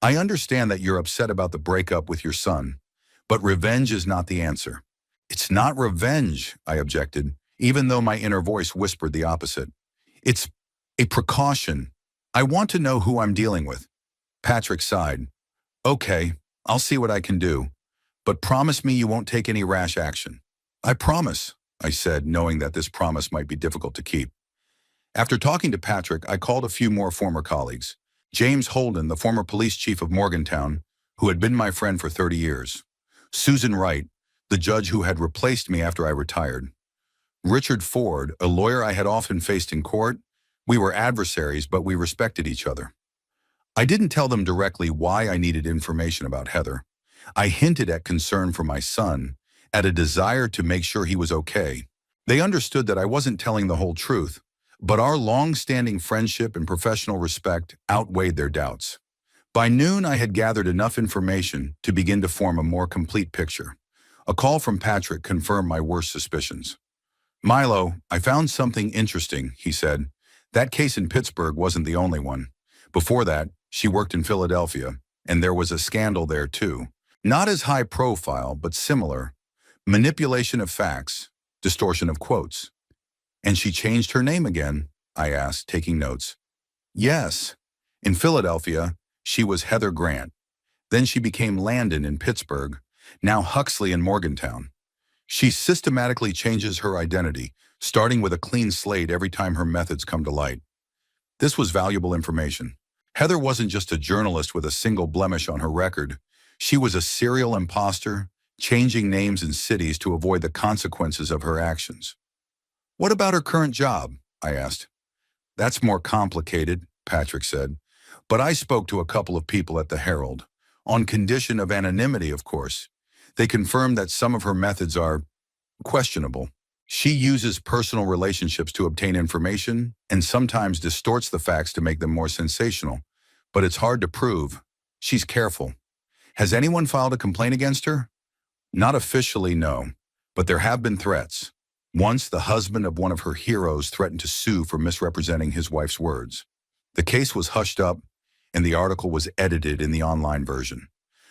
S1: "I understand that you're upset about the breakup with your son, but revenge is not the answer." "It's not revenge," I objected, even though my inner voice whispered the opposite. "It's a precaution. I want to know who I'm dealing with." Patrick sighed. "Okay, I'll see what I can do, but promise me you won't take any rash action." "I promise," I said, knowing that this promise might be difficult to keep. After talking to Patrick, I called a few more former colleagues. James Holden, the former police chief of Morgantown, who had been my friend for 30 years. Susan Wright, the judge who had replaced me after I retired. Richard Ford, a lawyer I had often faced in court. We were adversaries, but we respected each other. I didn't tell them directly why I needed information about Heather. I hinted at concern for my son, at a desire to make sure he was okay. They understood that I wasn't telling the whole truth, but our long-standing friendship and professional respect outweighed their doubts. By noon, I had gathered enough information to begin to form a more complete picture. A call from Patrick confirmed my worst suspicions. "Milo, I found something interesting," he said. "That case in Pittsburgh wasn't the only one. Before that, she worked in Philadelphia, and there was a scandal there too. Not as high profile, but similar. Manipulation of facts, distortion of quotes." "And she changed her name again?" I asked, taking notes. "Yes. In Philadelphia, she was Heather Grant. Then she became Landon in Pittsburgh, now Huxley in Morgantown. She systematically changes her identity, starting with a clean slate every time her methods come to light." This was valuable information. Heather wasn't just a journalist with a single blemish on her record. She was a serial imposter, changing names and cities to avoid the consequences of her actions. "What about her current job?" I asked. "That's more complicated," Patrick said. "But I spoke to a couple of people at the Herald, on condition of anonymity, of course. They confirmed that some of her methods are questionable. She uses personal relationships to obtain information and sometimes distorts the facts to make them more sensational. But it's hard to prove. She's careful." "Has anyone filed a complaint against her?" "Not officially, no. But there have been threats. Once, the husband of one of her heroes threatened to sue for misrepresenting his wife's words. The case was hushed up, and the article was edited in the online version.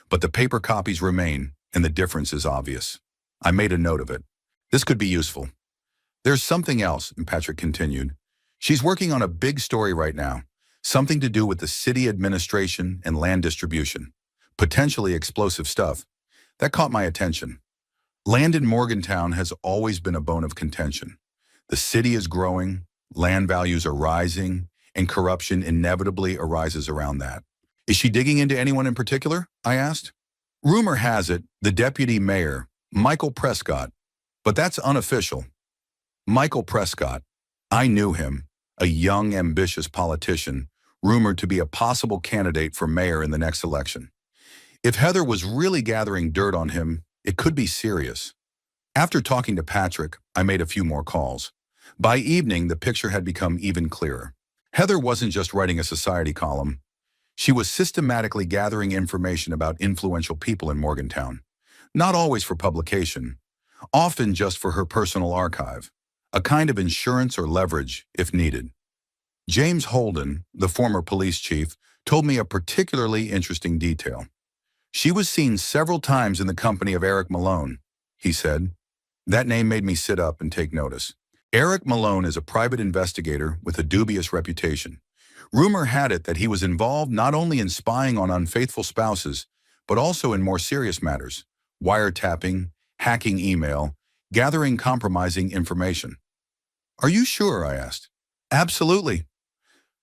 S1: But the paper copies remain, and the difference is obvious." I made a note of it. "This could be useful." "There's something else," Patrick continued. "She's working on a big story right now, something to do with the city administration and land distribution. Potentially explosive stuff. That caught my attention. Land in Morgantown has always been a bone of contention. The city is growing, land values are rising, and corruption inevitably arises around that. Is she digging into anyone in particular?" I asked. "Rumor has it, the deputy mayor, Michael Prescott, but that's unofficial." Michael Prescott. I knew him, a young, ambitious politician, rumored to be a possible candidate for mayor in the next election. If Heather was really gathering dirt on him, it could be serious. After talking to Patrick, I made a few more calls. By evening, the picture had become even clearer. Heather wasn't just writing a society column. She was systematically gathering information about influential people in Morgantown. Not always for publication, often just for her personal archive, a kind of insurance or leverage if needed. James Holden, the former police chief, told me a particularly interesting detail. "She was seen several times in the company of Eric Malone," he said. That name made me sit up and take notice. Eric Malone is a private investigator with a dubious reputation. Rumor had it that he was involved not only in spying on unfaithful spouses, but also in more serious matters: wiretapping, hacking email, gathering compromising information. "Are you sure?" I asked. "Absolutely.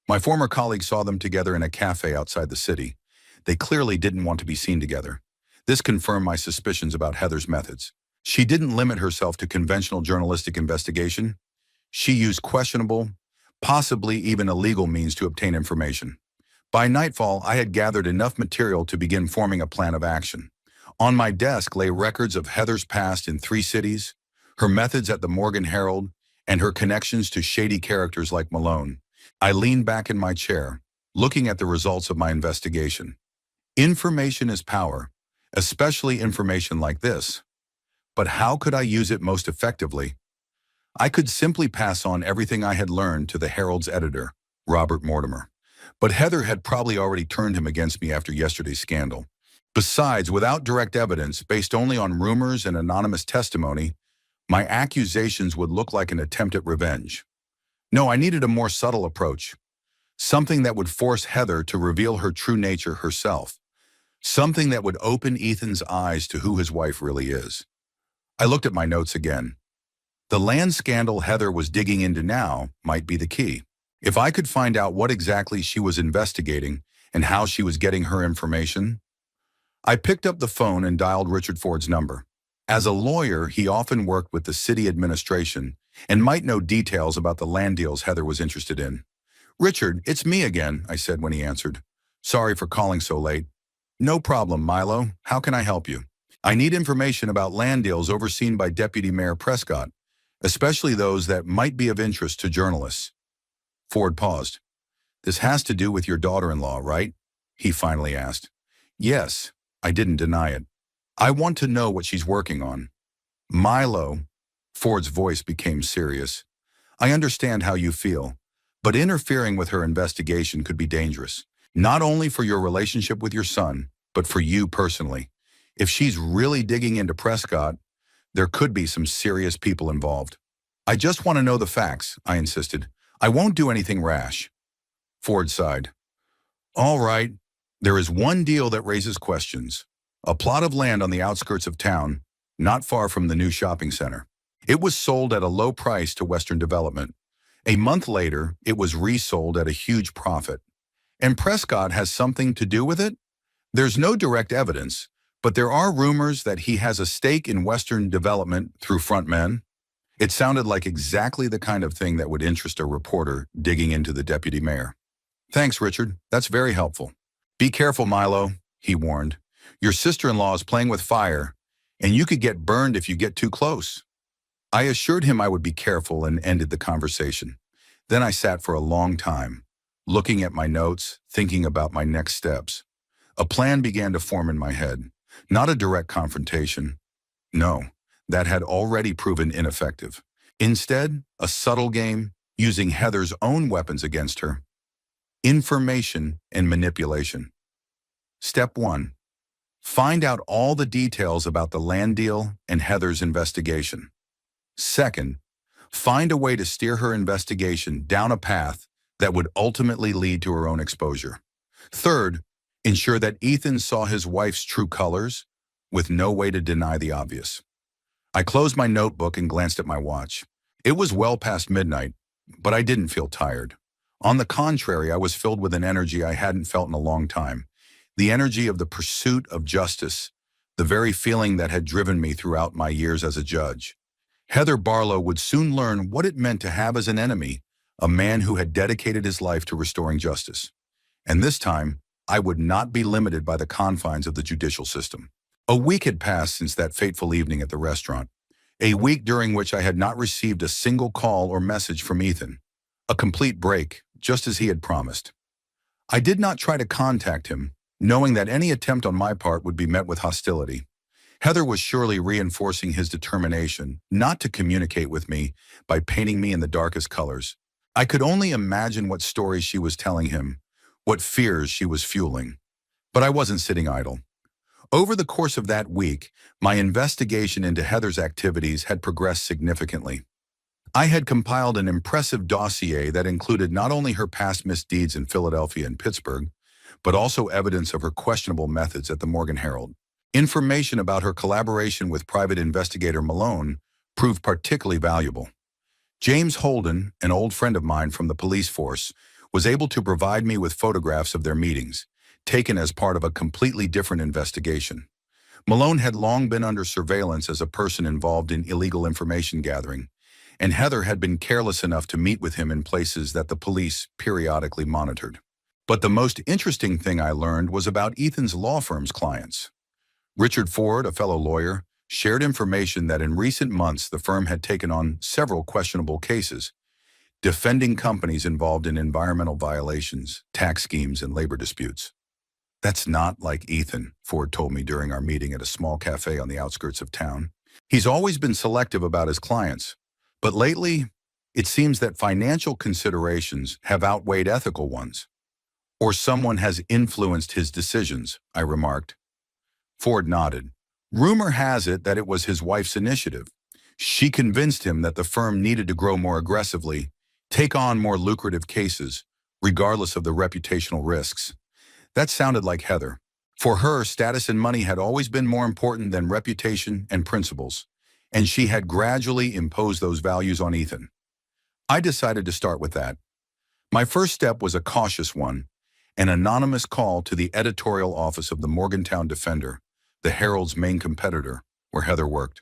S1: My former colleague saw them together in a cafe outside the city. They clearly didn't want to be seen together. This confirmed my suspicions about Heather's methods. She didn't limit herself to conventional journalistic investigation. She used questionable, possibly even illegal means to obtain information. By nightfall, I had gathered enough material to begin forming a plan of action. On my desk lay records of Heather's past in 3 cities, her methods at the Morgan Herald, and her connections to shady characters like Malone. I leaned back in my chair, looking at the results of my investigation. Information is power, especially information like this. But how could I use it most effectively? I could simply pass on everything I had learned to the Herald's editor, Robert Mortimer. But Heather had probably already turned him against me after yesterday's scandal. Besides, without direct evidence, based only on rumors and anonymous testimony, my accusations would look like an attempt at revenge. No, I needed a more subtle approach. Something that would force Heather to reveal her true nature herself. Something that would open Ethan's eyes to who his wife really is. I looked at my notes again. The land scandal Heather was digging into now might be the key. If I could find out what exactly she was investigating and how she was getting her information. I picked up the phone and dialed Richard Ford's number. As a lawyer, he often worked with the city administration and might know details about the land deals Heather was interested in. "Richard, it's me again," I said when he answered. "Sorry for calling so late." "No problem, Milo. How can I help you?" "I need information about land deals overseen by Deputy Mayor Prescott, especially those that might be of interest to journalists." Ford paused. "This has to do with your daughter-in-law, right?" he finally asked. "Yes," I didn't deny it. "I want to know what she's working on." "Milo," Ford's voice became serious, "I understand how you feel, but interfering with her investigation could be dangerous, not only for your relationship with your son, but for you personally. If she's really digging into Prescott, there could be some serious people involved." "I just want to know the facts," I insisted. "I won't do anything rash." Ford sighed. "All right, there is one deal that raises questions. A plot of land on the outskirts of town, not far from the new shopping center. It was sold at a low price to Western Development. A month later, it was resold at a huge profit. And Prescott has something to do with it? There's no direct evidence, but there are rumors that he has a stake in Western Development through frontmen." It sounded like exactly the kind of thing that would interest a reporter digging into the deputy mayor. "Thanks, Richard. That's very helpful." "Be careful, Milo," he warned. "Your sister-in-law is playing with fire, and you could get burned if you get too close." I assured him I would be careful and ended the conversation. Then I sat for a long time, looking at my notes, thinking about my next steps. A plan began to form in my head. Not a direct confrontation. No, that had already proven ineffective. Instead, a subtle game, using Heather's own weapons against her. Information and manipulation. Step 1. Find out all the details about the land deal and Heather's investigation. Second, find a way to steer her investigation down a path that would ultimately lead to her own exposure. Third, ensure that Ethan saw his wife's true colors with no way to deny the obvious. I closed my notebook and glanced at my watch. It was well past midnight, but I didn't feel tired. On the contrary, I was filled with an energy I hadn't felt in a long time. The energy of the pursuit of justice, the very feeling that had driven me throughout my years as a judge. Heather Barlow would soon learn what it meant to have as an enemy a man who had dedicated his life to restoring justice. And this time, I would not be limited by the confines of the judicial system. A week had passed since that fateful evening at the restaurant, a week during which I had not received a single call or message from Ethan. A complete break, just as he had promised. I did not try to contact him, knowing that any attempt on my part would be met with hostility. Heather was surely reinforcing his determination not to communicate with me by painting me in the darkest colors. I could only imagine what stories she was telling him, what fears she was fueling. But I wasn't sitting idle. Over the course of that week, my investigation into Heather's activities had progressed significantly. I had compiled an impressive dossier that included not only her past misdeeds in Philadelphia and Pittsburgh, but also evidence of her questionable methods at the Morgan Herald. Information about her collaboration with private investigator Malone proved particularly valuable. James Holden, an old friend of mine from the police force, was able to provide me with photographs of their meetings, taken as part of a completely different investigation. Malone had long been under surveillance as a person involved in illegal information gathering, and Heather had been careless enough to meet with him in places that the police periodically monitored. But the most interesting thing I learned was about Ethan's law firm's clients. Richard Ford, a fellow lawyer, shared information that in recent months the firm had taken on several questionable cases, defending companies involved in environmental violations, tax schemes, and labor disputes. "That's not like Ethan," Ford told me during our meeting at a small cafe on the outskirts of town. "He's always been selective about his clients, but lately, it seems that financial considerations have outweighed ethical ones. Or someone has influenced his decisions," I remarked. Ford nodded. "Rumor has it that it was his wife's initiative. She convinced him that the firm needed to grow more aggressively, take on more lucrative cases, regardless of the reputational risks." That sounded like Heather. For her, status and money had always been more important than reputation and principles, and she had gradually imposed those values on Ethan. I decided to start with that. My first step was a cautious one, an anonymous call to the editorial office of the Morgantown Defender, the Herald's main competitor, where Heather worked.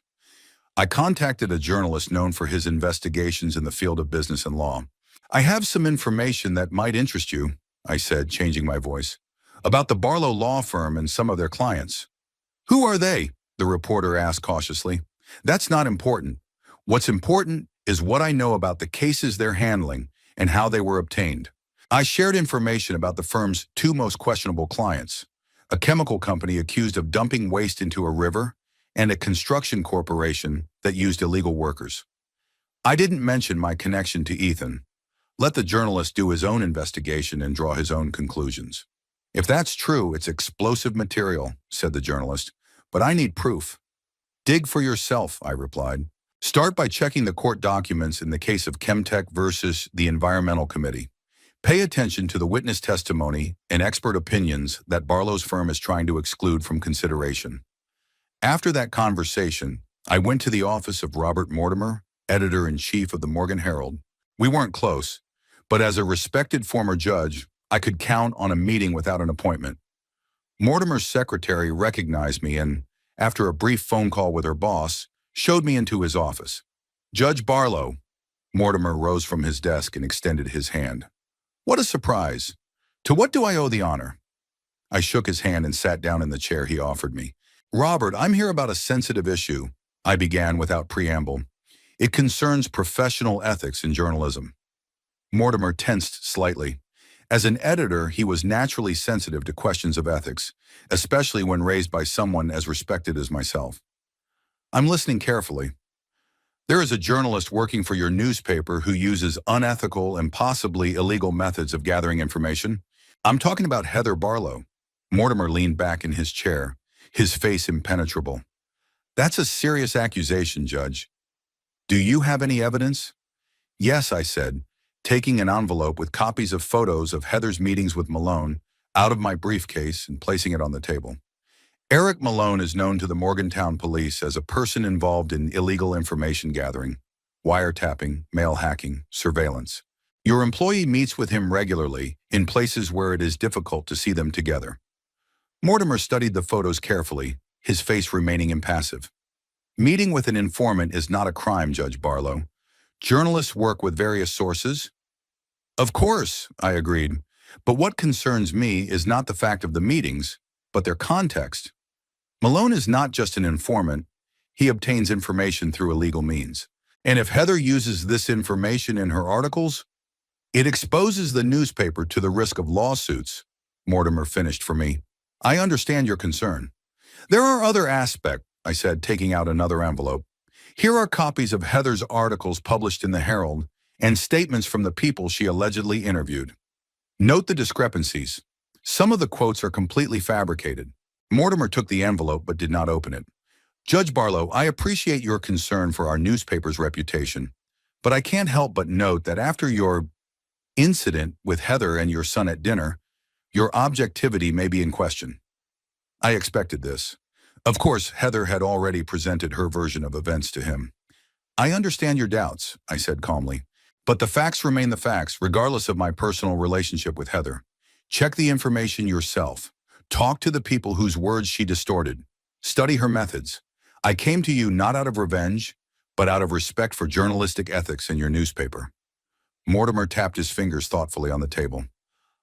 S1: I contacted a journalist known for his investigations in the field of business and law. I have some information that might interest you, I said, changing my voice, about the Barlow law firm and some of their clients. Who are they? The reporter asked cautiously. That's not important. What's important is what I know about the cases they're handling and how they were obtained. I shared information about the firm's two most questionable clients, a chemical company accused of dumping waste into a river and a construction corporation that used illegal workers. I didn't mention my connection to Ethan. Let the journalist do his own investigation and draw his own conclusions. If that's true, it's explosive material, said the journalist, but I need proof. Dig for yourself, I replied. Start by checking the court documents in the case of Chemtech versus the Environmental Committee. Pay attention to the witness testimony and expert opinions that Barlow's firm is trying to exclude from consideration. After that conversation, I went to the office of Robert Mortimer, editor-in-chief of the Morgan Herald. We weren't close, but as a respected former judge, I could count on a meeting without an appointment. Mortimer's secretary recognized me and, after a brief phone call with her boss, showed me into his office. Judge Barlow. Mortimer rose from his desk and extended his hand. What a surprise. To what do I owe the honor? I shook his hand and sat down in the chair he offered me. Robert, I'm here about a sensitive issue, I began without preamble. It concerns professional ethics in journalism. Mortimer tensed slightly. As an editor, he was naturally sensitive to questions of ethics, especially when raised by someone as respected as myself. I'm listening carefully. There is a journalist working for your newspaper who uses unethical and possibly illegal methods of gathering information. I'm talking about Heather Barlow. Mortimer leaned back in his chair, his face impenetrable. That's a serious accusation, Judge. Do you have any evidence? Yes, I said, taking an envelope with copies of photos of Heather's meetings with Malone out of my briefcase and placing it on the table. Eric Malone is known to the Morgantown police as a person involved in illegal information gathering, wiretapping, mail hacking, surveillance. Your employee meets with him regularly in places where it is difficult to see them together. Mortimer studied the photos carefully, his face remaining impassive. Meeting with an informant is not a crime, Judge Barlow. Journalists work with various sources. Of course, I agreed, but what concerns me is not the fact of the meetings, but their context. Malone is not just an informant, he obtains information through illegal means. And if Heather uses this information in her articles, it exposes the newspaper to the risk of lawsuits, Mortimer finished for me. I understand your concern. There are other aspects, I said, taking out another envelope. Here are copies of Heather's articles published in the Herald and statements from the people she allegedly interviewed. Note the discrepancies. Some of the quotes are completely fabricated. Mortimer took the envelope but did not open it. Judge Barlow, I appreciate your concern for our newspaper's reputation, but I can't help but note that after your incident with Heather and your son at dinner, your objectivity may be in question. I expected this. Of course, Heather had already presented her version of events to him. I understand your doubts, I said calmly, but the facts remain the facts, regardless of my personal relationship with Heather. Check the information yourself. Talk to the people whose words she distorted. Study her methods. I came to you not out of revenge, but out of respect for journalistic ethics in your newspaper. Mortimer tapped his fingers thoughtfully on the table.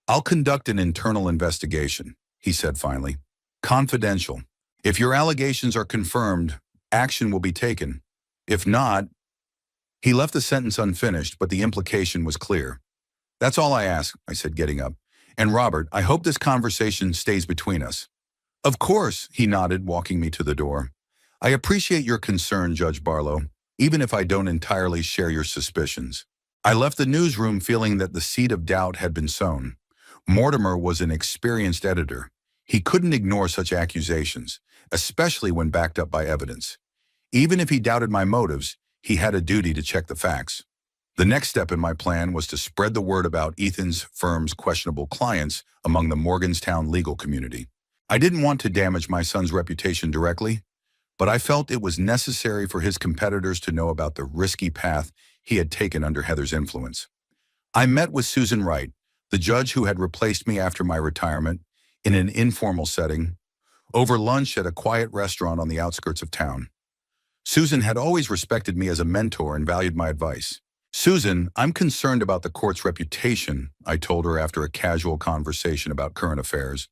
S1: I'll conduct an internal investigation, he said finally. Confidential. If your allegations are confirmed, action will be taken. If not, he left the sentence unfinished, but the implication was clear. That's all I ask, I said, getting up. And Robert, I hope this conversation stays between us. Of course, he nodded, walking me to the door. I appreciate your concern, Judge Barlow, even if I don't entirely share your suspicions. I left the newsroom feeling that the seed of doubt had been sown. Mortimer was an experienced editor. He couldn't ignore such accusations, especially when backed up by evidence. Even if he doubted my motives, he had a duty to check the facts. The next step in my plan was to spread the word about Ethan's firm's questionable clients among the Morgantown legal community. I didn't want to damage my son's reputation directly, but I felt it was necessary for his competitors to know about the risky path he had taken under Heather's influence. I met with Susan Wright, the judge who had replaced me after my retirement, in an informal setting, over lunch at a quiet restaurant on the outskirts of town. Susan had always respected me as a mentor and valued my advice. Susan, I'm concerned about the court's reputation, I told her after a casual conversation about current affairs.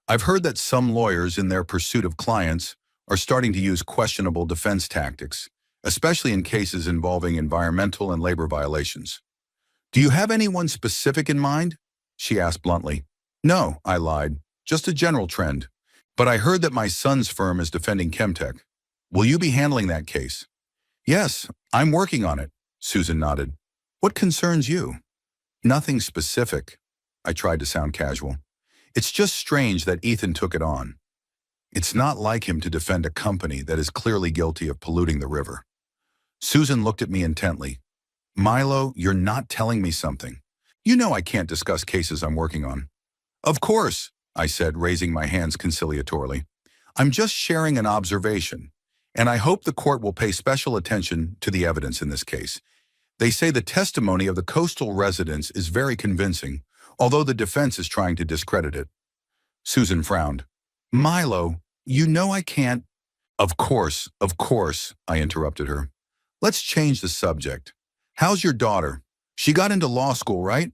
S1: I've heard that some lawyers, in their pursuit of clients, are starting to use questionable defense tactics, especially in cases involving environmental and labor violations. Do you have anyone specific in mind? She asked bluntly. No, I lied. Just a general trend. But I heard that my son's firm is defending Chemtech. Will you be handling that case? Yes, I'm working on it, Susan nodded. What concerns you? Nothing specific. I tried to sound casual. It's just strange that Ethan took it on. It's not like him to defend a company that is clearly guilty of polluting the river. Susan looked at me intently. Milo, you're not telling me something. You know I can't discuss cases I'm working on. Of course, I said, raising my hands conciliatorily. I'm just sharing an observation, and I hope the court will pay special attention to the evidence in this case. They say the testimony of the coastal residents is very convincing, although the defense is trying to discredit it. Susan frowned. Milo, you know I can't. Of course, I interrupted her. Let's change the subject. How's your daughter? She got into law school, right?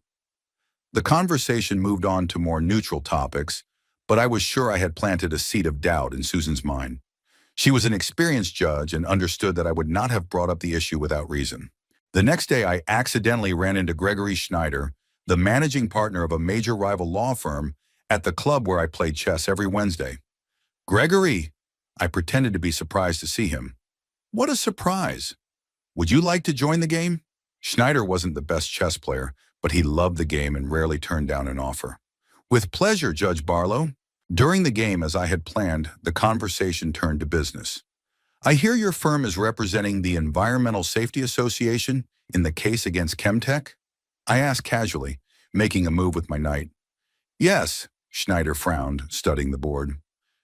S1: The conversation moved on to more neutral topics, but I was sure I had planted a seed of doubt in Susan's mind. She was an experienced judge and understood that I would not have brought up the issue without reason. The next day, I accidentally ran into Gregory Schneider, the managing partner of a major rival law firm, at the club where I played chess every Wednesday. Gregory, I pretended to be surprised to see him. What a surprise. Would you like to join the game? Schneider wasn't the best chess player, but he loved the game and rarely turned down an offer. With pleasure, Judge Barlow. During the game, as I had planned, the conversation turned to business. I hear your firm is representing the Environmental Safety Association in the case against Chemtech? I asked casually, making a move with my knight. Yes, Schneider frowned, studying the board.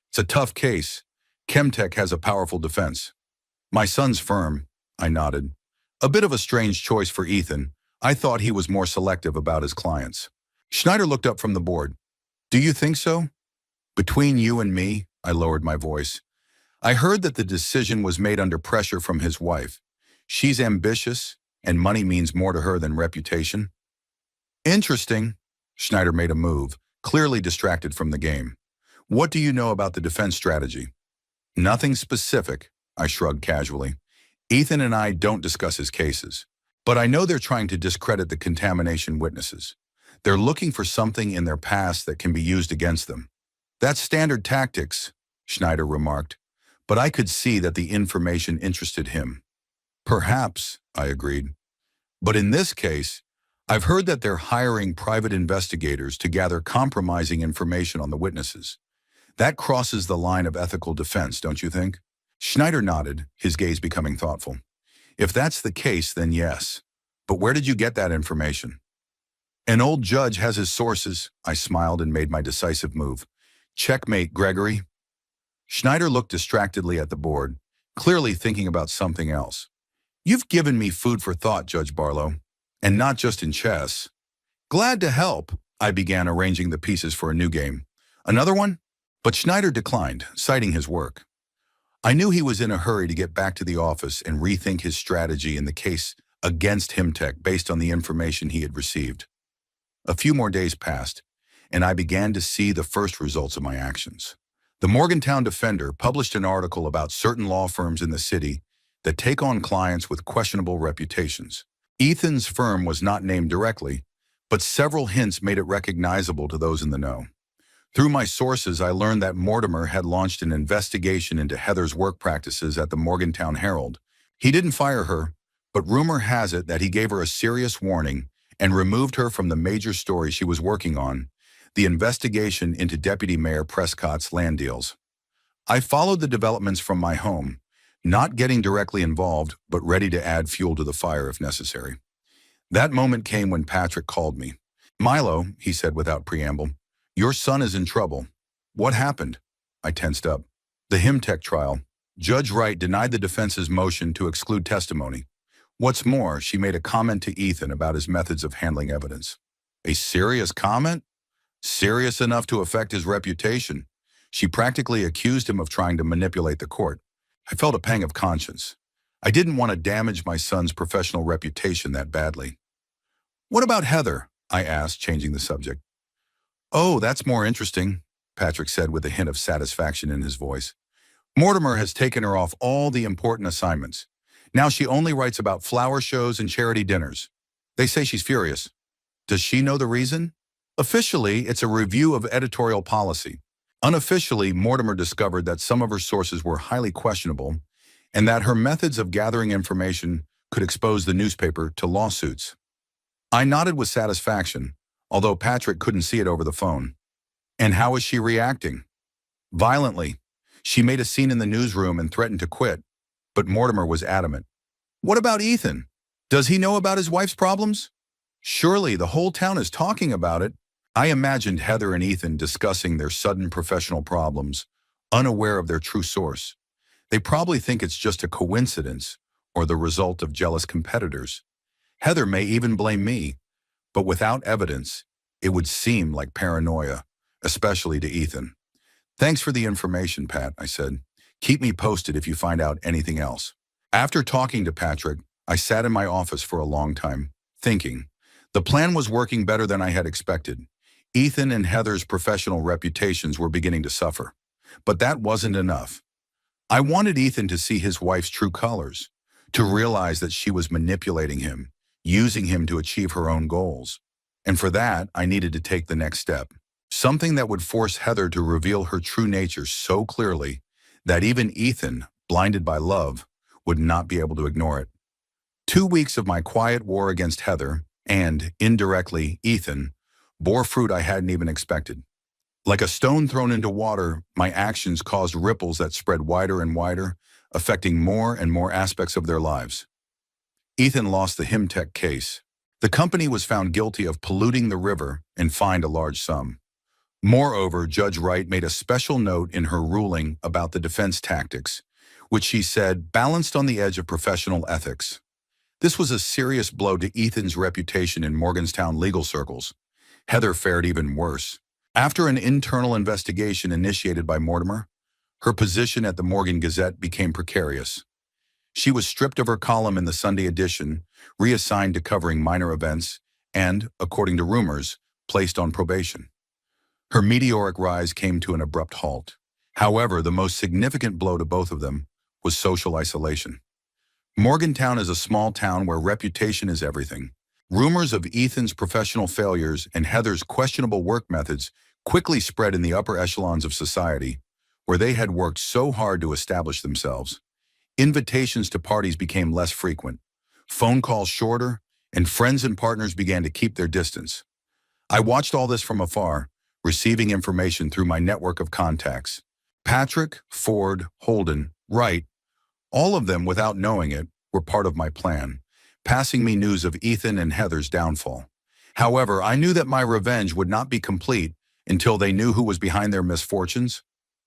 S1: It's a tough case. Chemtech has a powerful defense. My son's firm, I nodded. A bit of a strange choice for Ethan. I thought he was more selective about his clients. Schneider looked up from the board. Do you think so? Between you and me, I lowered my voice. I heard that the decision was made under pressure from his wife. She's ambitious, and money means more to her than reputation. Interesting. Schneider made a move, clearly distracted from the game. What do you know about the defense strategy? Nothing specific, I shrugged casually. Ethan and I don't discuss his cases, but I know they're trying to discredit the contamination witnesses. They're looking for something in their past that can be used against them. That's standard tactics, Schneider remarked, but I could see that the information interested him. Perhaps, I agreed. But in this case, I've heard that they're hiring private investigators to gather compromising information on the witnesses. That crosses the line of ethical defense, don't you think? Schneider nodded, his gaze becoming thoughtful. If that's the case, then yes. But where did you get that information? An old judge has his sources, I smiled and made my decisive move. Checkmate, Gregory. Schneider looked distractedly at the board, clearly thinking about something else. You've given me food for thought, Judge Barlow, and not just in chess. Glad to help, I began arranging the pieces for a new game. Another one? But Schneider declined, citing his work. I knew he was in a hurry to get back to the office and rethink his strategy in the case against Chemtech based on the information he had received. A few more days passed, and I began to see the first results of my actions. The Morgantown Defender published an article about certain law firms in the city that take on clients with questionable reputations. Ethan's firm was not named directly, but several hints made it recognizable to those in the know. Through my sources, I learned that Mortimer had launched an investigation into Heather's work practices at the Morgantown Herald. He didn't fire her, but rumor has it that he gave her a serious warning and removed her from the major story she was working on, the investigation into Deputy Mayor Prescott's land deals. I followed the developments from my home, not getting directly involved, but ready to add fuel to the fire if necessary. That moment came when Patrick called me. Milo, he said without preamble, your son is in trouble. What happened? I tensed up. The Chemtech trial. Judge Wright denied the defense's motion to exclude testimony. What's more, she made a comment to Ethan about his methods of handling evidence. A serious comment? Serious enough to affect his reputation. She practically accused him of trying to manipulate the court. I felt a pang of conscience. I didn't want to damage my son's professional reputation that badly. "What about Heather?" I asked, changing the subject. "Oh, that's more interesting," Patrick said with a hint of satisfaction in his voice. "Mortimer has taken her off all the important assignments. Now she only writes about flower shows and charity dinners. They say she's furious. Does she know the reason?" "Officially, it's a review of editorial policy. Unofficially, Mortimer discovered that some of her sources were highly questionable and that her methods of gathering information could expose the newspaper to lawsuits." I nodded with satisfaction, although Patrick couldn't see it over the phone. "And how is she reacting?" "Violently. She made a scene in the newsroom and threatened to quit, but Mortimer was adamant." "What about Ethan? Does he know about his wife's problems?" "Surely, the whole town is talking about it." I imagined Heather and Ethan discussing their sudden professional problems, unaware of their true source. They probably think it's just a coincidence or the result of jealous competitors. Heather may even blame me, but without evidence, it would seem like paranoia, especially to Ethan. "Thanks for the information, Pat," I said. "Keep me posted if you find out anything else." After talking to Patrick, I sat in my office for a long time, thinking. The plan was working better than I had expected. Ethan and Heather's professional reputations were beginning to suffer. But that wasn't enough. I wanted Ethan to see his wife's true colors, to realize that she was manipulating him, using him to achieve her own goals. And for that, I needed to take the next step. Something that would force Heather to reveal her true nature so clearly that even Ethan, blinded by love, would not be able to ignore it. 2 weeks of my quiet war against Heather, and, indirectly, Ethan, bore fruit I hadn't even expected. Like a stone thrown into water, my actions caused ripples that spread wider and wider, affecting more and more aspects of their lives. Ethan lost the Himtech case. The company was found guilty of polluting the river and fined a large sum. Moreover, Judge Wright made a special note in her ruling about the defense tactics, which she said balanced on the edge of professional ethics. This was a serious blow to Ethan's reputation in Morgantown legal circles. Heather fared even worse. After an internal investigation initiated by Mortimer, her position at the Morgan Gazette became precarious. She was stripped of her column in the Sunday edition, reassigned to covering minor events, and, according to rumors, placed on probation. Her meteoric rise came to an abrupt halt. However, the most significant blow to both of them was social isolation. Morgantown is a small town where reputation is everything. Rumors of Ethan's professional failures and Heather's questionable work methods quickly spread in the upper echelons of society, where they had worked so hard to establish themselves. Invitations to parties became less frequent, phone calls shorter, and friends and partners began to keep their distance. I watched all this from afar, receiving information through my network of contacts. Patrick, Ford, Holden, Wright, all of them, without knowing it, were part of my plan, passing me news of Ethan and Heather's downfall. However, I knew that my revenge would not be complete until they knew who was behind their misfortunes,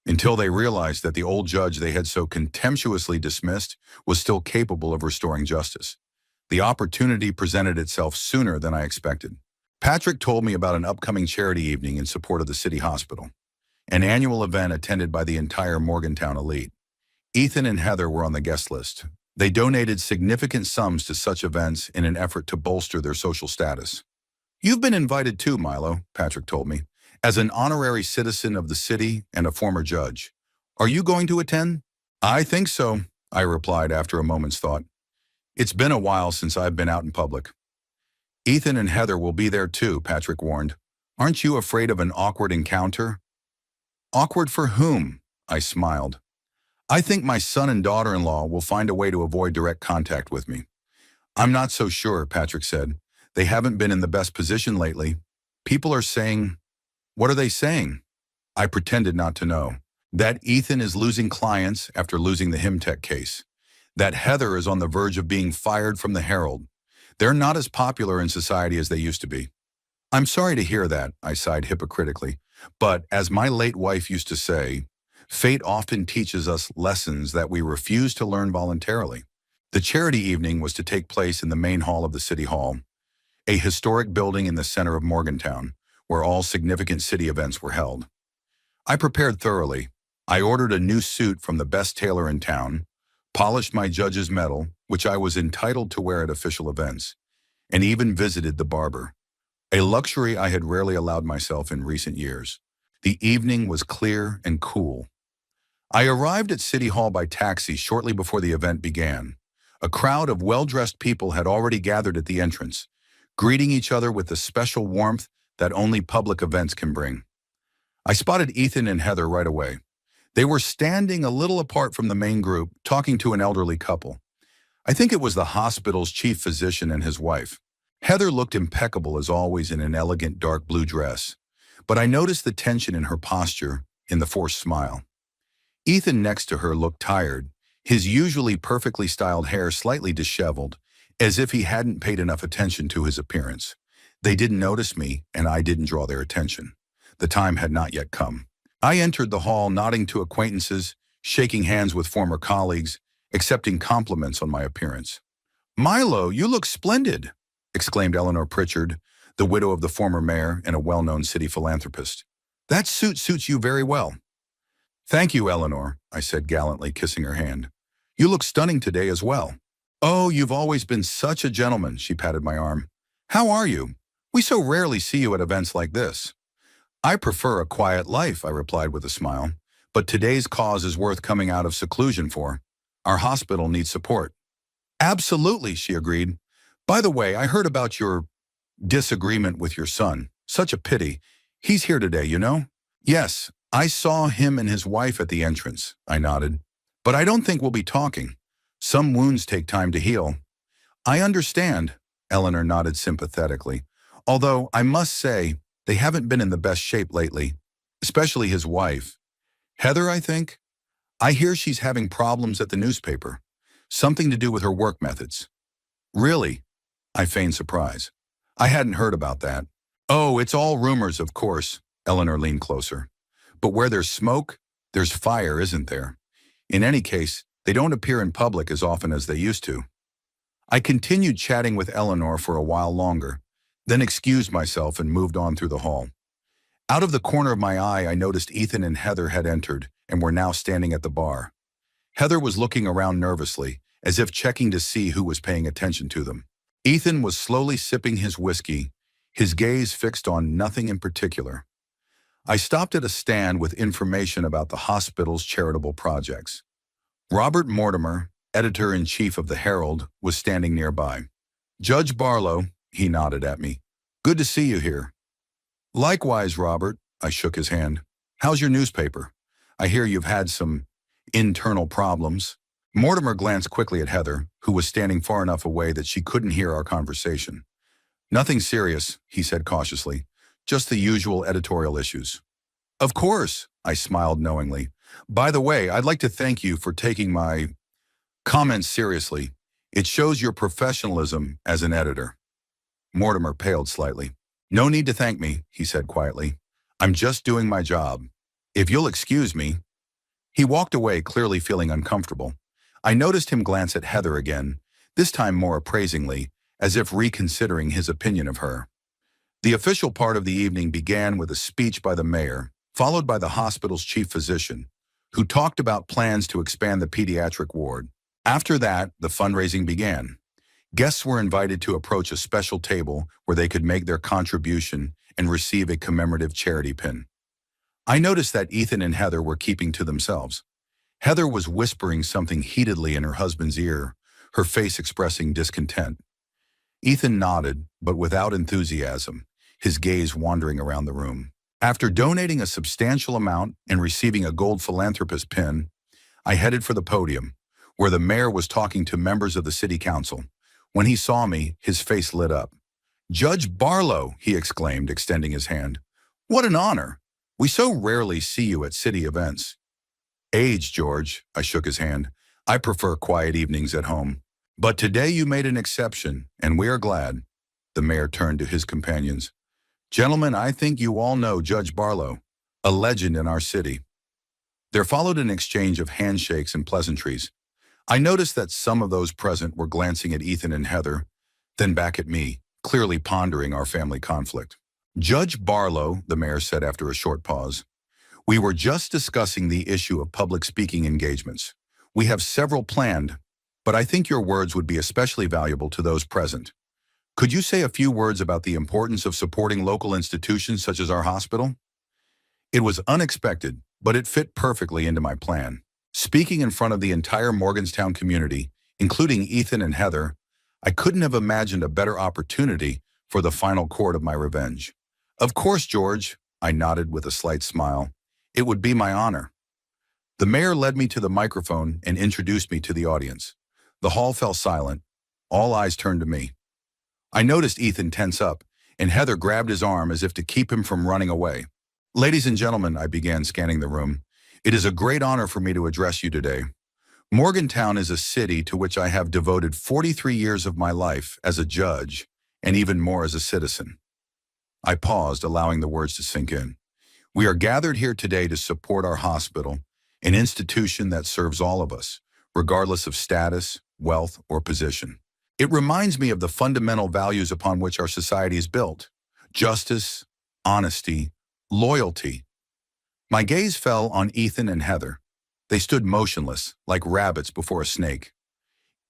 S1: until they realized that the old judge they had so contemptuously dismissed was still capable of restoring justice. The opportunity presented itself sooner than I expected. Patrick told me about an upcoming charity evening in support of the city hospital, an annual event attended by the entire Morgantown elite. Ethan and Heather were on the guest list. They donated significant sums to such events in an effort to bolster their social status. "You've been invited too, Milo," Patrick told me, "as an honorary citizen of the city and a former judge. Are you going to attend?" "I think so," I replied after a moment's thought. "It's been a while since I've been out in public." "Ethan and Heather will be there too," Patrick warned. "Aren't you afraid of an awkward encounter?" "Awkward for whom?" I smiled. "I think my son and daughter-in-law will find a way to avoid direct contact with me." "I'm not so sure," Patrick said. "They haven't been in the best position lately. People are saying—" "What are they saying?" I pretended not to know. "That Ethan is losing clients after losing the Himtech case. That Heather is on the verge of being fired from the Herald. They're not as popular in society as they used to be." "I'm sorry to hear that," I sighed hypocritically. "But as my late wife used to say, fate often teaches us lessons that we refuse to learn voluntarily." The charity evening was to take place in the main hall of the City Hall, a historic building in the center of Morgantown, where all significant city events were held. I prepared thoroughly. I ordered a new suit from the best tailor in town, polished my judge's medal, which I was entitled to wear at official events, and even visited the barber, a luxury I had rarely allowed myself in recent years. The evening was clear and cool. I arrived at City Hall by taxi shortly before the event began. A crowd of well-dressed people had already gathered at the entrance, greeting each other with the special warmth that only public events can bring. I spotted Ethan and Heather right away. They were standing a little apart from the main group, talking to an elderly couple. I think it was the hospital's chief physician and his wife. Heather looked impeccable as always in an elegant dark blue dress, but I noticed the tension in her posture, in the forced smile. Ethan next to her looked tired, his usually perfectly styled hair slightly disheveled, as if he hadn't paid enough attention to his appearance. They didn't notice me, and I didn't draw their attention. The time had not yet come. I entered the hall nodding to acquaintances, shaking hands with former colleagues, accepting compliments on my appearance. "Milo, you look splendid," exclaimed Eleanor Pritchard, the widow of the former mayor and a well-known city philanthropist. "That suit suits you very well." "Thank you, Eleanor," I said gallantly, kissing her hand. "You look stunning today as well." "Oh, you've always been such a gentleman," she patted my arm. "How are you? We so rarely see you at events like this." "I prefer a quiet life," I replied with a smile, "but today's cause is worth coming out of seclusion for. Our hospital needs support." "Absolutely," she agreed. "By the way, I heard about your disagreement with your son. Such a pity. He's here today, you know?" "Yes, I saw him and his wife at the entrance," I nodded. "But I don't think we'll be talking. Some wounds take time to heal." "I understand," Eleanor nodded sympathetically. "Although, I must say, they haven't been in the best shape lately, especially his wife. Heather, I think? I hear she's having problems at the newspaper. Something to do with her work methods." "Really?" I feigned surprise. I hadn't heard about that. "Oh, it's all rumors, of course." Eleanor leaned closer. "But where there's smoke, there's fire, isn't there? In any case, they don't appear in public as often as they used to." I continued chatting with Eleanor for a while longer, then excused myself and moved on through the hall. Out of the corner of my eye, I noticed Ethan and Heather had entered and were now standing at the bar. Heather was looking around nervously, as if checking to see who was paying attention to them. Ethan was slowly sipping his whiskey, his gaze fixed on nothing in particular. I stopped at a stand with information about the hospital's charitable projects. Robert Mortimer, editor-in-chief of the Herald, was standing nearby. "Judge Barlow," he nodded at me. "Good to see you here." "Likewise, Robert," I shook his hand. "How's your newspaper? I hear you've had some internal problems." Mortimer glanced quickly at Heather, who was standing far enough away that she couldn't hear our conversation. "Nothing serious," he said cautiously. "Just the usual editorial issues." "Of course," I smiled knowingly. "By the way, I'd like to thank you for taking my comments seriously. It shows your professionalism as an editor." Mortimer paled slightly. "No need to thank me," he said quietly. "I'm just doing my job. If you'll excuse me." He walked away, clearly feeling uncomfortable. I noticed him glance at Heather again, this time more appraisingly, as if reconsidering his opinion of her. The official part of the evening began with a speech by the mayor, followed by the hospital's chief physician, who talked about plans to expand the pediatric ward. After that, the fundraising began. Guests were invited to approach a special table where they could make their contribution and receive a commemorative charity pin. I noticed that Ethan and Heather were keeping to themselves. Heather was whispering something heatedly in her husband's ear, her face expressing discontent. Ethan nodded, but without enthusiasm, his gaze wandering around the room. After donating a substantial amount and receiving a gold philanthropist pin, I headed for the podium, where the mayor was talking to members of the city council. When he saw me, his face lit up. "Judge Barlow," he exclaimed, extending his hand. "What an honor. We so rarely see you at city events." "Age, George," I shook his hand. "I prefer quiet evenings at home. But today you made an exception, and we are glad." The mayor turned to his companions. "Gentlemen, I think you all know Judge Barlow, a legend in our city." There followed an exchange of handshakes and pleasantries. I noticed that some of those present were glancing at Ethan and Heather, then back at me, clearly pondering our family conflict. "Judge Barlow," the mayor said after a short pause, "we were just discussing the issue of public speaking engagements. We have several planned, but I think your words would be especially valuable to those present. Could you say a few words about the importance of supporting local institutions such as our hospital? It was unexpected, but it fit perfectly into my plan. Speaking in front of the entire Morgantown community, including Ethan and Heather, I couldn't have imagined a better opportunity for the final court of my revenge. Of course, George, I nodded with a slight smile. It would be my honor. The mayor led me to the microphone and introduced me to the audience. The hall fell silent. All eyes turned to me. I noticed Ethan tense up, and Heather grabbed his arm as if to keep him from running away. Ladies and gentlemen, I began scanning the room. It is a great honor for me to address you today. Morgantown is a city to which I have devoted 43 years of my life as a judge, and even more as a citizen. I paused, allowing the words to sink in. We are gathered here today to support our hospital, an institution that serves all of us, regardless of status, wealth, or position. It reminds me of the fundamental values upon which our society is built: justice, honesty, loyalty. My gaze fell on Ethan and Heather. They stood motionless, like rabbits before a snake.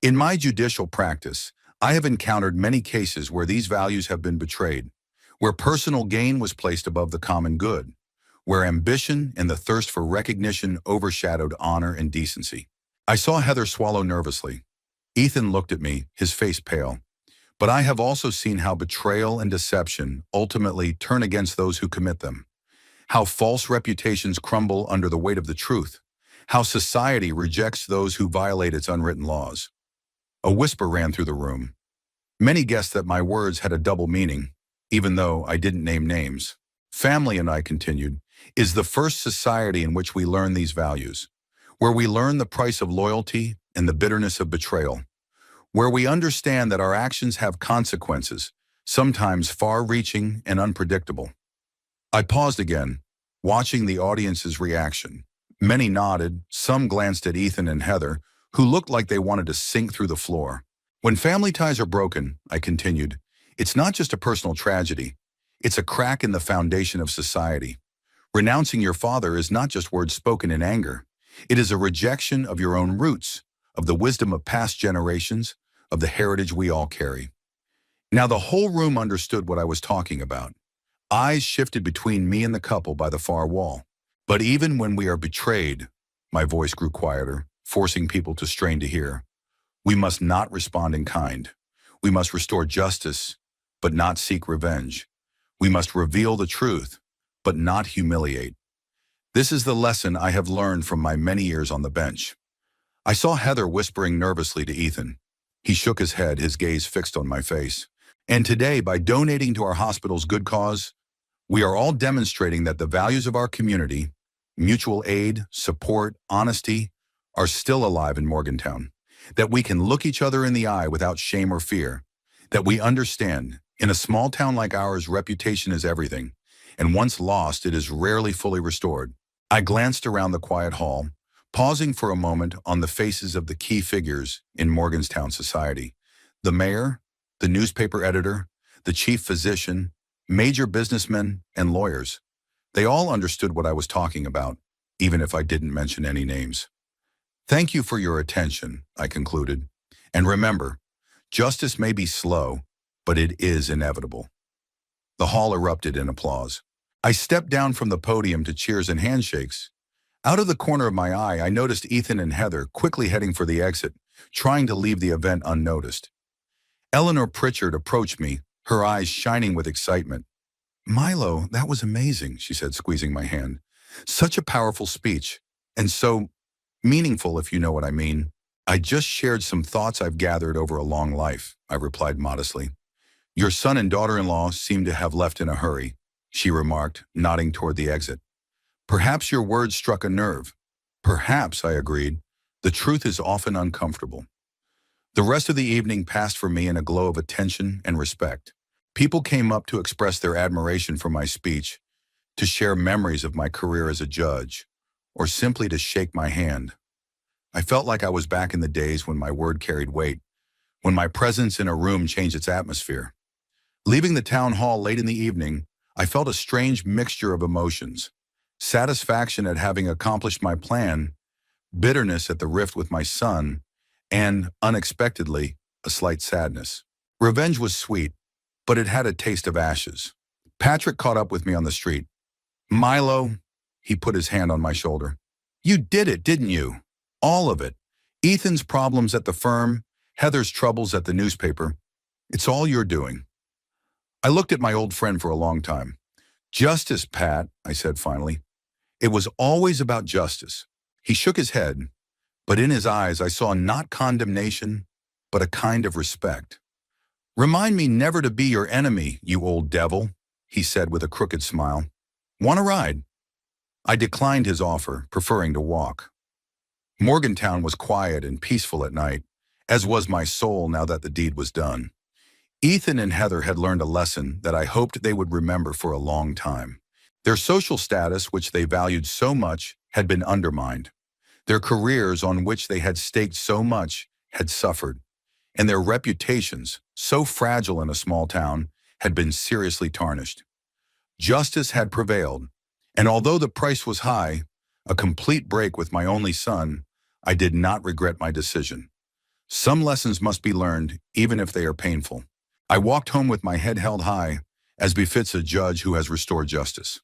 S1: In my judicial practice, I have encountered many cases where these values have been betrayed, where personal gain was placed above the common good, where ambition and the thirst for recognition overshadowed honor and decency. I saw Heather swallow nervously. Ethan looked at me, his face pale. But I have also seen how betrayal and deception ultimately turn against those who commit them, how false reputations crumble under the weight of the truth, how society rejects those who violate its unwritten laws. A whisper ran through the room. Many guessed that my words had a double meaning, even though I didn't name names. Family, and I continued, is the first society in which we learn these values, where we learn the price of loyalty and the bitterness of betrayal, where we understand that our actions have consequences, sometimes far-reaching and unpredictable. I paused again, watching the audience's reaction. Many nodded, some glanced at Ethan and Heather, who looked like they wanted to sink through the floor. When family ties are broken, I continued, it's not just a personal tragedy. It's a crack in the foundation of society. Renouncing your father is not just words spoken in anger. It is a rejection of your own roots, of the wisdom of past generations, of the heritage we all carry. Now the whole room understood what I was talking about. Eyes shifted between me and the couple by the far wall. But even when we are betrayed, my voice grew quieter, forcing people to strain to hear. We must not respond in kind. We must restore justice, but not seek revenge. We must reveal the truth, but not humiliate. This is the lesson I have learned from my many years on the bench. I saw Heather whispering nervously to Ethan. He shook his head, his gaze fixed on my face. And today, by donating to our hospital's good cause, we are all demonstrating that the values of our community, mutual aid, support, honesty, are still alive in Morgantown. That we can look each other in the eye without shame or fear. That we understand, in a small town like ours, reputation is everything, and once lost, it is rarely fully restored. I glanced around the quiet hall, pausing for a moment on the faces of the key figures in Morgantown society. The mayor, the newspaper editor, the chief physician, major businessmen, and lawyers. They all understood what I was talking about, even if I didn't mention any names. Thank you for your attention, I concluded. And remember, justice may be slow, but it is inevitable. The hall erupted in applause. I stepped down from the podium to cheers and handshakes. Out of the corner of my eye, I noticed Ethan and Heather quickly heading for the exit, trying to leave the event unnoticed. Eleanor Pritchard approached me, her eyes shining with excitement. "Milo, that was amazing," she said, squeezing my hand. "Such a powerful speech, and so meaningful, if you know what I mean." "I just shared some thoughts I've gathered over a long life," I replied modestly. "Your son and daughter-in-law seem to have left in a hurry," she remarked, nodding toward the exit. "Perhaps your words struck a nerve." "Perhaps," I agreed. "The truth is often uncomfortable." The rest of the evening passed for me in a glow of attention and respect. People came up to express their admiration for my speech, to share memories of my career as a judge, or simply to shake my hand. I felt like I was back in the days when my word carried weight, when my presence in a room changed its atmosphere. Leaving the town hall late in the evening, I felt a strange mixture of emotions. Satisfaction at having accomplished my plan, bitterness at the rift with my son, and, unexpectedly, a slight sadness. Revenge was sweet, but it had a taste of ashes. Patrick caught up with me on the street. "Milo," he put his hand on my shoulder. "You did it, didn't you? All of it. Ethan's problems at the firm, Heather's troubles at the newspaper. It's all you're doing." I looked at my old friend for a long time. "Justice, Pat," I said finally. "It was always about justice." He shook his head, but in his eyes I saw not condemnation, but a kind of respect. "Remind me never to be your enemy, you old devil," he said with a crooked smile. "Want a ride?" I declined his offer, preferring to walk. Morgantown was quiet and peaceful at night, as was my soul now that the deed was done. Ethan and Heather had learned a lesson that I hoped they would remember for a long time. Their social status, which they valued so much, had been undermined. Their careers, on which they had staked so much, had suffered. And their reputations, so fragile in a small town, had been seriously tarnished. Justice had prevailed, and although the price was high, a complete break with my only son, I did not regret my decision. Some lessons must be learned, even if they are painful. I walked home with my head held high, as befits a judge who has restored justice.